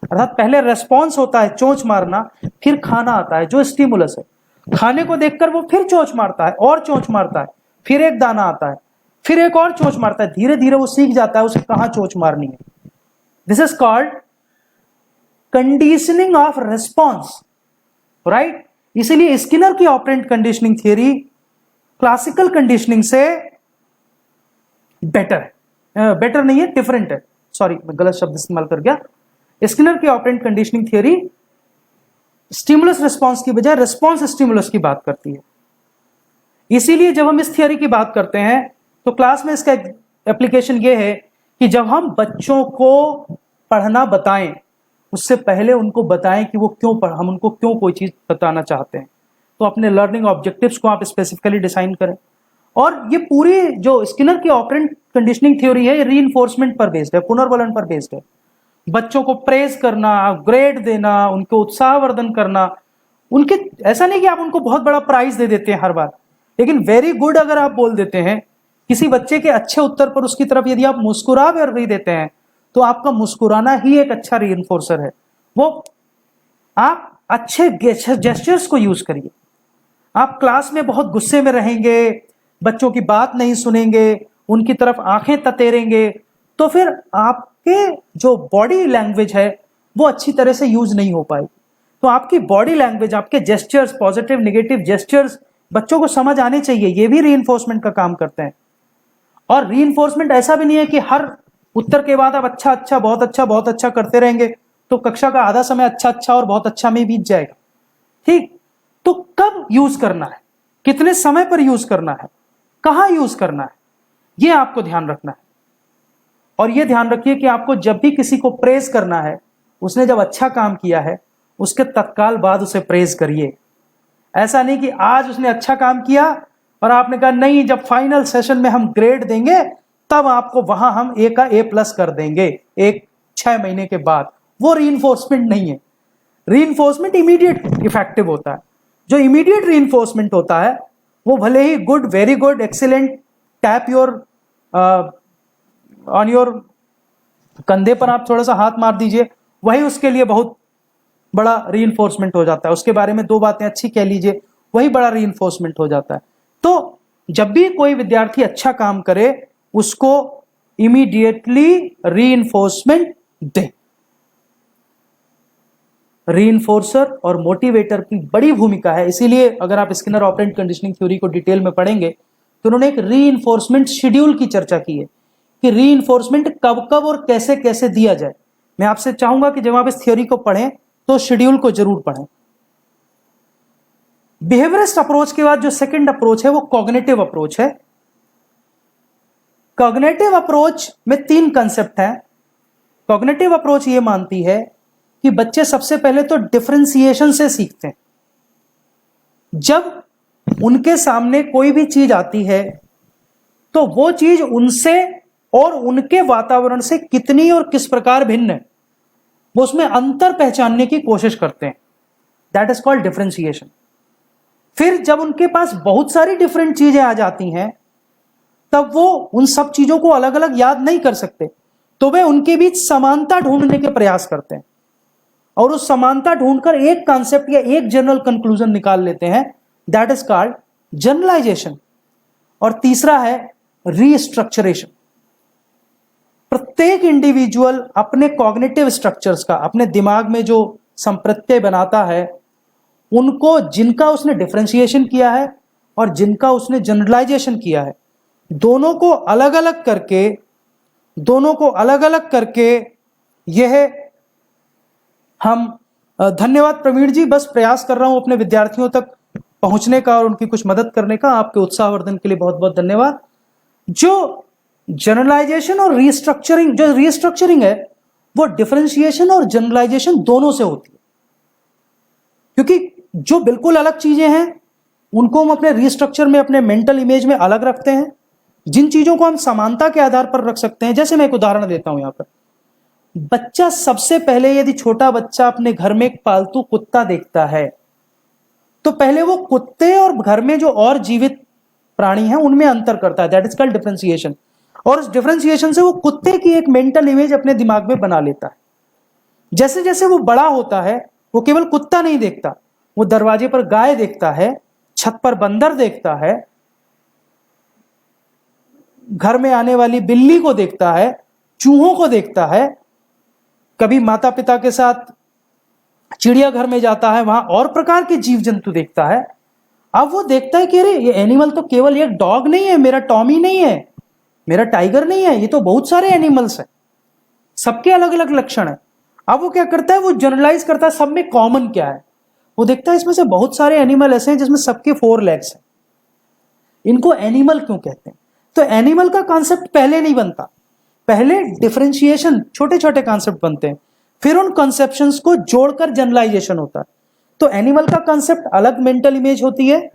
अर्थात पहले रेस्पॉन्स होता है चोंच मारना, फिर खाना आता है जो स्टिमुलस है। खाने को देखकर वो फिर चोंच मारता है और चोंच मारता है, फिर एक दाना आता है, फिर एक और चोंच मारता है। धीरे धीरे वो सीख जाता है उसे कहां चोंच मारनी है। This is called conditioning of response, right. इसीलिए स्किनर की operant conditioning theory classical conditioning से बेटर है, बेटर नहीं है, डिफरेंट है। सॉरी, मैं गलत शब्द इस्तेमाल कर गया। स्किनर की operant conditioning theory stimulus response की बजाय रिस्पॉन्स स्टिमुलस की बात करती है। इसीलिए जब हम इस थियोरी की बात करते हैं तो क्लास में इसका एप्लीकेशन ये है कि जब हम बच्चों को पढ़ना बताएं, उससे पहले उनको बताएं कि वो हम उनको क्यों कोई चीज बताना चाहते हैं। तो अपने लर्निंग ऑब्जेक्टिव्स को आप स्पेसिफिकली डिजाइन करें। और ये पूरी जो स्किनर की ऑपरेंट कंडीशनिंग थ्योरी है, ये रीइंफोर्समेंट पर बेस्ड है, पुनर्वलन पर बेस्ड है। बच्चों को प्रेज करना, ग्रेड देना, उनको उत्साहवर्धन करना, उनके ऐसा नहीं कि आप उनको बहुत बड़ा प्राइज दे देते हैं हर बार, लेकिन वेरी गुड अगर आप बोल देते हैं किसी बच्चे के अच्छे उत्तर पर, उसकी तरफ यदि आप मुस्कुरा भी देते हैं तो आपका मुस्कुराना ही एक अच्छा रीइंफोर्सर है। वो आप अच्छे जेस्चर्स को यूज करिए। आप क्लास में बहुत गुस्से में रहेंगे, बच्चों की बात नहीं सुनेंगे, उनकी तरफ आंखें ततेरेंगे, तो फिर आपके जो बॉडी लैंग्वेज है वो अच्छी तरह से यूज नहीं हो पाएगी। तो आपकी बॉडी लैंग्वेज, आपके जेस्चर्स, पॉजिटिव नेगेटिव जेस्चर्स बच्चों को समझ आने चाहिए। ये भी रीइंफोर्समेंट का काम करते हैं। और रीइंफोर्समेंट ऐसा भी नहीं है कि हर उत्तर के बाद आप अच्छा अच्छा बहुत अच्छा करते रहेंगे तो कक्षा का आधा समय अच्छा अच्छा और बहुत अच्छा में बीत जाएगा। ठीक, तो कब यूज करना है, कितने समय पर यूज करना है, कहां यूज करना है, यह आपको ध्यान रखना है। और यह ध्यान रखिए कि आपको जब भी किसी को प्रेज करना है, उसने जब अच्छा काम किया है उसके तत्काल बाद उसे प्रेज करिए। ऐसा नहीं कि आज उसने अच्छा काम किया और आपने कहा नहीं, जब फाइनल सेशन में हम ग्रेड देंगे तब आपको वहां हम ए का A+ कर देंगे 6 महीने के बाद। वो रीइंफोर्समेंट नहीं है। रीइंफोर्समेंट इमीडिएट इफेक्टिव होता है। जो इमीडिएट रीइंफोर्समेंट होता है वो भले ही good, very good, excellent, tap your on your, कंधे पर आप थोड़ा सा हाथ मार दीजिए, वही उसके लिए बहुत बड़ा रीइंफोर्समेंट हो जाता है। उसके बारे में 2 बातें अच्छी कह लीजिए, वही बड़ा रीइंफोर्समेंट हो जाता है। तो जब भी कोई विद्यार्थी अच्छा काम करे उसको इमीडिएटली रीइंफोर्समेंट दे। रीइंफोर्सर और मोटिवेटर की बड़ी भूमिका है। इसीलिए अगर आप स्किनर ऑपरेंट कंडीशनिंग थ्योरी को डिटेल में पढ़ेंगे तो उन्होंने एक रीइंफोर्समेंट शेड्यूल की चर्चा की है कि रीइंफोर्समेंट कब कब और कैसे कैसे दिया जाए। मैं आपसे चाहूंगा कि जब आप इस थ्योरी को पढ़ें तो शेड्यूल को जरूर पढ़ें। बिहेवियरिस्ट अप्रोच के बाद जो सेकंड अप्रोच है वो कॉग्निटिव अप्रोच है। कॉग्निटिव अप्रोच में 3 कंसेप्ट हैं। कॉग्निटिव अप्रोच ये मानती है कि बच्चे सबसे पहले तो डिफरेंशिएशन से सीखते हैं। जब उनके सामने कोई भी चीज आती है तो वो चीज उनसे और उनके वातावरण से कितनी और किस प्रकार भिन्न है, वो उसमें अंतर पहचानने की कोशिश करते हैं। That is called differentiation. फिर जब उनके पास बहुत सारी डिफरेंट चीजें आ जाती हैं तब वो उन सब चीजों को अलग अलग याद नहीं कर सकते, तो वे उनके बीच समानता ढूंढने के प्रयास करते हैं और उस समानता ढूंढकर एक कॉन्सेप्ट या एक जनरल कंक्लूजन निकाल लेते हैं। That is called generalisation. और तीसरा है रीस्ट्रक्चरेशन। प्रत्येक इंडिविजुअल अपने कॉग्निटिव स्ट्रक्चर्स का, अपने दिमाग में जो संप्रत्यय बनाता है, उनको जिनका उसने डिफरेंशिएशन किया है और जिनका उसने जनरलाइजेशन किया है, दोनों को अलग अलग करके यह हम धन्यवाद प्रवीण जी, बस प्रयास कर रहा हूं अपने विद्यार्थियों तक पहुंचने का और उनकी कुछ मदद करने का। आपके उत्साहवर्धन के लिए बहुत बहुत धन्यवाद। जो जनरलाइजेशन और रीस्ट्रक्चरिंग, जो रीस्ट्रक्चरिंग है वो डिफरेंशिएशन और जनरलाइजेशन दोनों से होती है, क्योंकि जो बिल्कुल अलग चीजें हैं उनको हम अपने रीस्ट्रक्चर में, अपने मेंटल इमेज में अलग रखते हैं। जिन चीजों को हम समानता के आधार पर रख सकते हैं, जैसे मैं एक उदाहरण देता हूं यहां पर। बच्चा सबसे पहले, यदि छोटा बच्चा अपने घर में एक पालतू कुत्ता देखता है तो पहले वो कुत्ते और घर में जो और जीवित प्राणी हैं उनमें अंतर करता है। That is called differentiation. और उस डिफरेंशिएशन से वो कुत्ते की एक मेंटल इमेज अपने दिमाग में बना लेता है। जैसे जैसे वो बड़ा होता है वो केवल कुत्ता नहीं देखता, वो दरवाजे पर गाय देखता है, छत पर बंदर देखता है, घर में आने वाली बिल्ली को देखता है, चूहों को देखता है, कभी माता पिता के साथ चिड़ियाघर में जाता है, वहां और प्रकार के जीव जंतु देखता है। अब वो देखता है कि अरे ये एनिमल तो केवल एक डॉग नहीं है, मेरा टॉमी नहीं है, मेरा टाइगर नहीं है, ये तो बहुत सारे एनिमल्स हैं, सबके अलग अलग लक्षण है। अब वो क्या करता है, वो जनरलाइज करता है सब में कॉमन क्या है। वो देखता है इसमें से बहुत सारे एनिमल ऐसे हैं जिसमें सबके 4 लेग्स हैं, इनको एनिमल क्यों कहते हैं। तो एनिमल का कॉन्सेप्ट पहले नहीं बनता, पहले डिफरेंशिएशन, छोटे छोटे कॉन्सेप्ट बनते हैं, फिर उन कॉन्सेप्शंस को जोड़कर जनरलाइजेशन होता है। तो एनिमल का कॉन्सेप्ट अलग मेंटल इमेज होती है,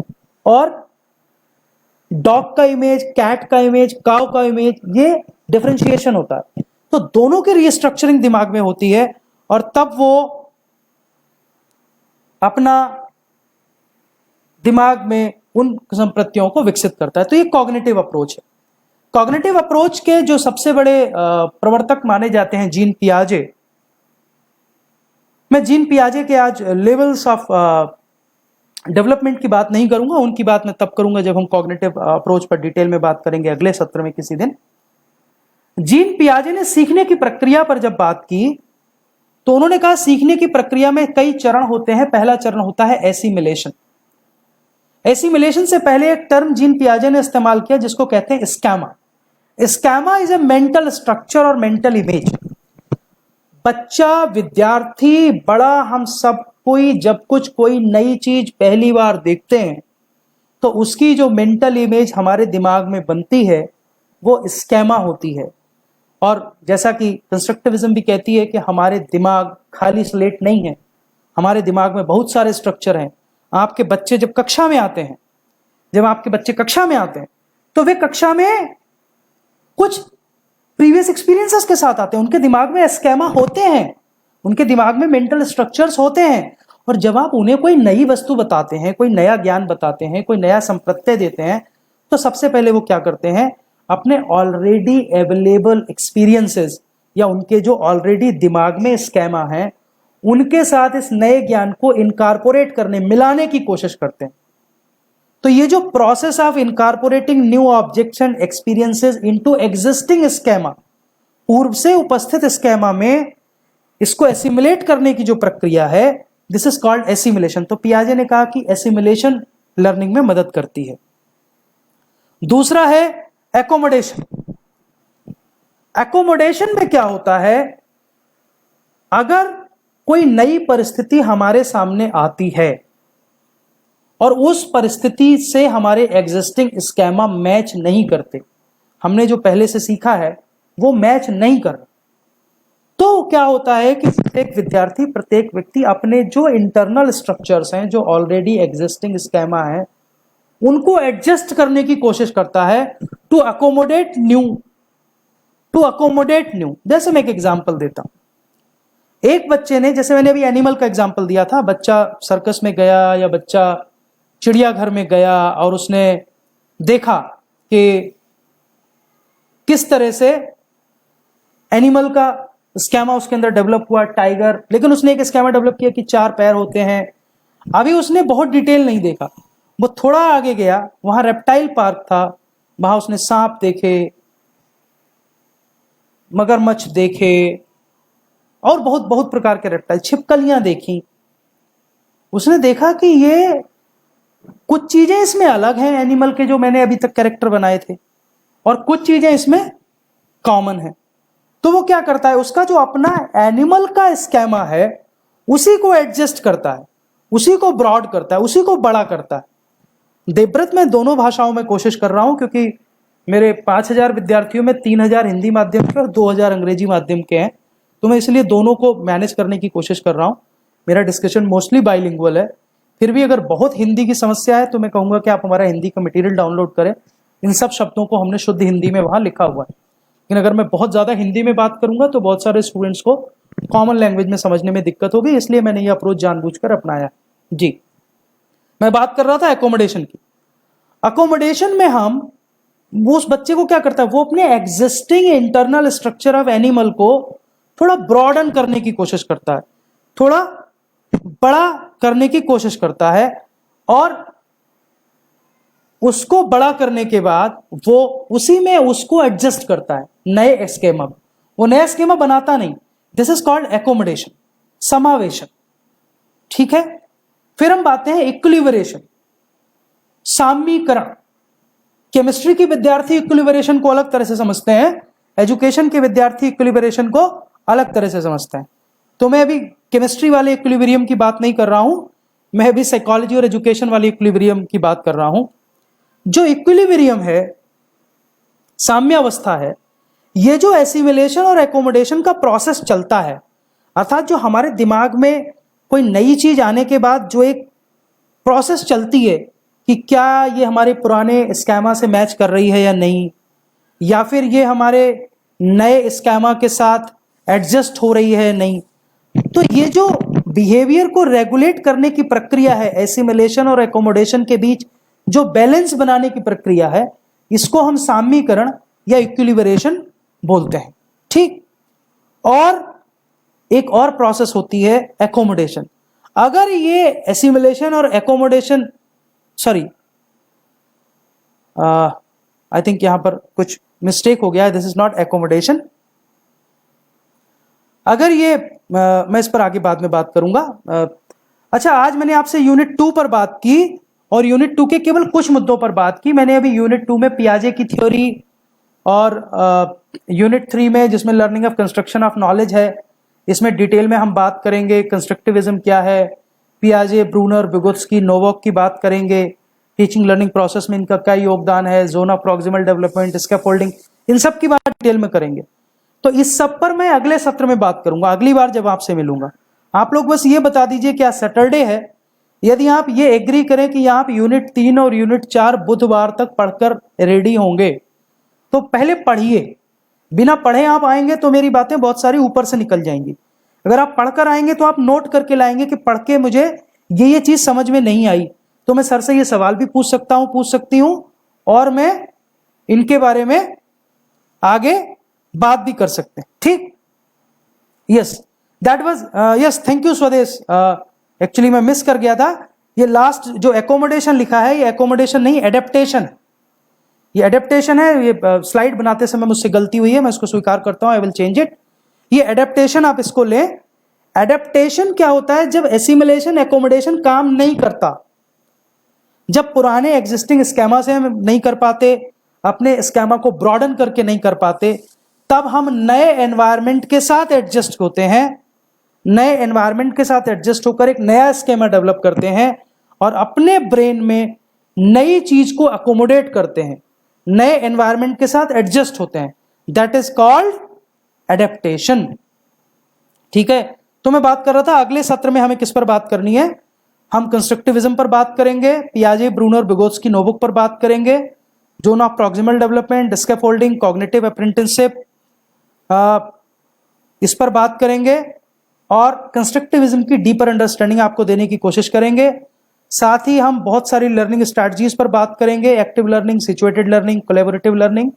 और डॉग का इमेज, कैट का इमेज, काउ का इमेज, ये डिफरेंशिएशन होता है। तो दोनों की रीस्ट्रक्चरिंग दिमाग में होती है, और तब वो अपना दिमाग में उन संप्रत्तियों को विकसित करता है। तो ये कॉग्निटिव अप्रोच है। कॉग्निटिव अप्रोच के जो सबसे बड़े प्रवर्तक माने जाते हैं जीन पियाजे। मैं जीन पियाजे के आज लेवल्स ऑफ डेवलपमेंट की बात नहीं करूंगा, उनकी बात मैं तब करूंगा जब हम कॉग्निटिव अप्रोच पर डिटेल में बात करेंगे अगले सत्र में किसी दिन। जीन पियाजे ने सीखने की प्रक्रिया पर जब बात की तो उन्होंने कहा सीखने की प्रक्रिया में कई चरण होते हैं। पहला चरण होता है एसिमिलेशन। एसिमिलेशन से पहले एक टर्म जीन पियाजे ने इस्तेमाल किया जिसको कहते हैं schema. Schema is a mental structure और मेंटल इमेज। बच्चा, विद्यार्थी, बड़ा, हम सब कोई जब कोई नई चीज पहली बार देखते हैं तो उसकी जो मेंटल इमेज हमारे दिमाग में बनती है वो स्कैमा होती है। और जैसा कि कंस्ट्रक्टिविज्म भी कहती है कि हमारे दिमाग खाली स्लेट नहीं है, हमारे दिमाग में बहुत सारे स्ट्रक्चर हैं। आपके बच्चे जब कक्षा में आते हैं, तो वे कक्षा में कुछ प्रीवियस एक्सपीरियंसेस के साथ आते हैं, उनके दिमाग में स्कैमा होते हैं, उनके दिमाग में मेंटल स्ट्रक्चर्स होते हैं। और जब आप उन्हें कोई नई वस्तु बताते हैं, कोई नया ज्ञान बताते हैं, कोई नया संप्रत्यय देते हैं, तो सबसे पहले वो क्या करते हैं, अपने ऑलरेडी अवेलेबल एक्सपीरियंसेस या उनके जो ऑलरेडी दिमाग में स्कैमा है उनके साथ इस नए ज्ञान को इनकॉर्पोरेट करने, मिलाने की कोशिश करते हैं। तो ये जो process of incorporating new objects and experiences into existing schema, पूर्व से उपस्थित स्कैमा में इसको एसिमुलेट करने की जो प्रक्रिया है, दिस इज कॉल्ड एसिमुलेशन। तो पियाजे ने कहा कि एसिमुलेशन लर्निंग में मदद करती है। दूसरा है एकोमोडेशन। एकोमोडेशन में क्या होता है, अगर कोई नई परिस्थिति हमारे सामने आती है और उस परिस्थिति से हमारे एग्जिस्टिंग स्कैमा मैच नहीं करते, हमने जो पहले से सीखा है वो मैच नहीं कर रहा, तो क्या होता है कि प्रत्येक विद्यार्थी, प्रत्येक व्यक्ति अपने जो इंटरनल स्ट्रक्चर्स हैं, जो ऑलरेडी एग्जिस्टिंग स्कैमा है, उनको एडजस्ट करने की कोशिश करता है टू अकोमोडेट न्यू। जैसे मैं एक एग्जांपल देता हूं। एक बच्चे ने, जैसे मैंने अभी एनिमल का एग्जांपल दिया था, बच्चा सर्कस में गया या बच्चा चिड़ियाघर में गया और उसने देखा कि किस तरह से एनिमल का स्कैमा उसके अंदर डेवलप हुआ, टाइगर, लेकिन उसने एक स्कैमा डेवलप किया कि 4 पैर होते हैं। अभी उसने बहुत डिटेल नहीं देखा, वो थोड़ा आगे गया, वहां रेप्टाइल पार्क था, वहां उसने सांप देखे, मगरमच्छ देखे और बहुत बहुत प्रकार के रेप्टाइल, छिपकलियां देखी। उसने देखा कि ये कुछ चीजें इसमें अलग हैं एनिमल के जो मैंने अभी तक कैरेक्टर बनाए थे, और कुछ चीजें इसमें कॉमन है। तो वो क्या करता है, उसका जो अपना एनिमल का स्कैमा है उसी को एडजस्ट करता है, उसी को ब्रॉड करता है, उसी को बड़ा करता है। देवव्रत में दोनों भाषाओं में कोशिश कर रहा हूं, क्योंकि मेरे 5000 विद्यार्थियों में 3000 हिंदी माध्यम के और 2000 अंग्रेजी माध्यम के हैं, तो मैं इसलिए दोनों को मैनेज करने की कोशिश कर रहा हूं। मेरा डिस्कशन मोस्टली बाइलिंगुअल है, फिर भी अगर बहुत हिंदी की समस्या है तो मैं कहूंगा कि आप हमारा हिंदी का मटेरियल डाउनलोड करें। इन सब शब्दों को हमने शुद्ध हिंदी में वहां लिखा हुआ है, लेकिन अगर मैं बहुत ज्यादा हिंदी में बात करूंगा तो बहुत सारे स्टूडेंट्स को कॉमन लैंग्वेज में समझने में दिक्कत होगी, इसलिए मैंने ये अप्रोच जानबूझकर अपनाया। जी, मैं बात कर रहा था एकोमोडेशन की। अकोमोडेशन में हम, वो उस बच्चे को क्या करता है, वो अपने existing internal structure of animal को थोड़ा ब्रॉडन करने की कोशिश करता है, थोड़ा बड़ा करने की कोशिश करता है, और उसको बड़ा करने के बाद वो उसी में उसको एडजस्ट करता है नए स्कीमा में। वो नया स्कीमा बनाता नहीं, दिस इज कॉल्ड एकोमोडेशन, समावेशन। ठीक है, फिर हम बातें हैं इक्विलिब्रेशन, साम्यीकरण। केमिस्ट्री के विद्यार्थी इक्विलिब्रेशन को अलग तरह से समझते हैं, एजुकेशन के विद्यार्थी इक्विलिब्रेशन को अलग तरह से समझते हैं। तो मैं अभी केमिस्ट्री वाले इक्विलिब्रियम की बात नहीं कर रहा हूं, मैं अभी साइकोलॉजी और एजुकेशन वाले इक्विलिब्रियम की बात कर रहा हूं। जो इक्विलिब्रियम है, साम्यावस्था है, ये जो एसिमिलेशन और एकोमोडेशन का प्रोसेस चलता है, अर्थात जो हमारे दिमाग में कोई नई चीज आने के बाद जो एक प्रोसेस चलती है कि क्या ये हमारे पुराने स्कीमा से मैच कर रही है या नहीं, या फिर ये हमारे नए स्कीमा के साथ एडजस्ट हो रही है या नहीं। तो ये जो बिहेवियर को रेगुलेट करने की प्रक्रिया है, एसिमिलेशन और एकोमोडेशन के बीच जो बैलेंस बनाने की प्रक्रिया है, इसको हम साम्यीकरण या इक्विलिब्रेशन बोलते हैं। ठीक। और एक और प्रोसेस होती है एकोमोडेशन। अगर ये एसिमिलेशन और एकोमोडेशन, सॉरी आई थिंक यहां पर कुछ मिस्टेक हो गया है, दिस इज नॉट एकोमोडेशन। अगर ये मैं इस पर आगे बाद में बात करूंगा। अच्छा, आज मैंने आपसे यूनिट 2 पर बात की और यूनिट 2 के केवल कुछ मुद्दों पर बात की। मैंने अभी यूनिट 2 में पियाजे की थ्योरी और यूनिट 3 में जिसमें learning of construction of knowledge है, इसमें डिटेल में हम बात करेंगे कंस्ट्रक्टिविज्म क्या है, पियाजे, ब्रूनर, विगोत्स्की, नोवाक की बात करेंगे, टीचिंग लर्निंग प्रोसेस में इनका क्या योगदान है, zone of proximal development, scaffolding, इन सब की बात डिटेल में करेंगे। तो इस सब पर मैं अगले सत्र में बात करूंगा, अगली बार जब आपसे मिलूंगा। आप लोग बस ये बता दीजिए क्या सैटरडे है। यदि आप ये एग्री करें कि आप यूनिट 3 और यूनिट 4 बुधवार तक पढ़कर रेडी होंगे, तो पहले पढ़िए। बिना पढ़े आप आएंगे तो मेरी बातें बहुत सारी ऊपर से निकल जाएंगी। अगर आप पढ़कर आएंगे तो आप नोट करके लाएंगे कि पढ़ के मुझे ये चीज समझ में नहीं आई, तो मैं सर से ये सवाल भी पूछ सकता हूं, पूछ सकती हूं, और मैं इनके बारे में आगे बात भी कर सकते हैं। ठीक। Yes, that was yes, thank you स्वदेश। एक्चुअली मैं मिस कर गया था। ये लास्ट जो एकोमोडेशन लिखा है, ये एकोमोडेशन नहीं, एडेप्टेशन। ये एडेप्टेशन है। ये स्लाइड बनाते समय मुझसे गलती हुई है, मैं इसको स्वीकार करता हूं, आई विल चेंज इट। ये एडेप्टेशन आप इसको लें। एडेप्टेशन क्या होता है? जब एसिमिलेशन एकोमोडेशन काम नहीं करता, जब पुराने एग्जिस्टिंग स्कीमा से हम नहीं कर पाते, अपने स्कीमा को ब्रॉडन करके नहीं कर पाते, तब हम नए एनवायरनमेंट के साथ एडजस्ट होते हैं। नए एनवायरनमेंट के साथ एडजस्ट होकर एक नया स्कीमा डेवलप करते हैं और अपने ब्रेन में नई चीज को अकोमोडेट करते हैं, नए एनवायरनमेंट के साथ एडजस्ट होते हैं। That is called adaptation. ठीक है। तो मैं बात कर रहा था अगले सत्र में हमें किस पर बात करनी है। हम कंस्ट्रक्टिविज्म पर बात करेंगे, पियाजे, ब्रूनर, विगोत्स्की, नोवाक पर बात करेंगे, zone of proximal development, scaffolding, cognitive apprenticeship, इस पर बात करेंगे और कंस्ट्रक्टिविज्म की डीपर अंडरस्टैंडिंग आपको देने की कोशिश करेंगे। साथ ही हम बहुत सारी लर्निंग स्ट्रैटेजीज पर बात करेंगे, active learning, situated learning, collaborative learning.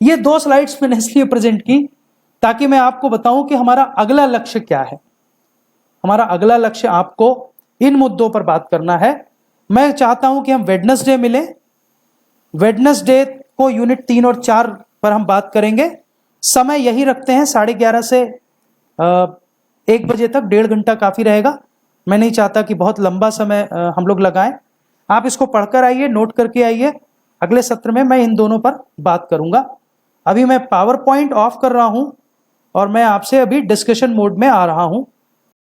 ये 2 स्लाइड्स मैंने इसलिए प्रेजेंट की ताकि मैं आपको बताऊं कि हमारा अगला लक्ष्य क्या है। हमारा अगला लक्ष्य आपको इन मुद्दों पर बात करना है। मैं चाहता हूं कि हम वेडनेसडे मिलें। वेडनेसडे को यूनिट 3 और 4 पर हम बात करेंगे। समय यही रखते हैं 11:30 से 1 बजे तक, 1.5 घंटा काफी रहेगा। मैं नहीं चाहता कि बहुत लंबा समय हम लोग लगाएं। आप इसको पढ़कर आइए, नोट करके आइए। अगले सत्र में मैं इन दोनों पर बात करूंगा। अभी मैं पावर पॉइंट ऑफ कर रहा हूं और मैं आपसे अभी डिस्कशन मोड में आ रहा हूं।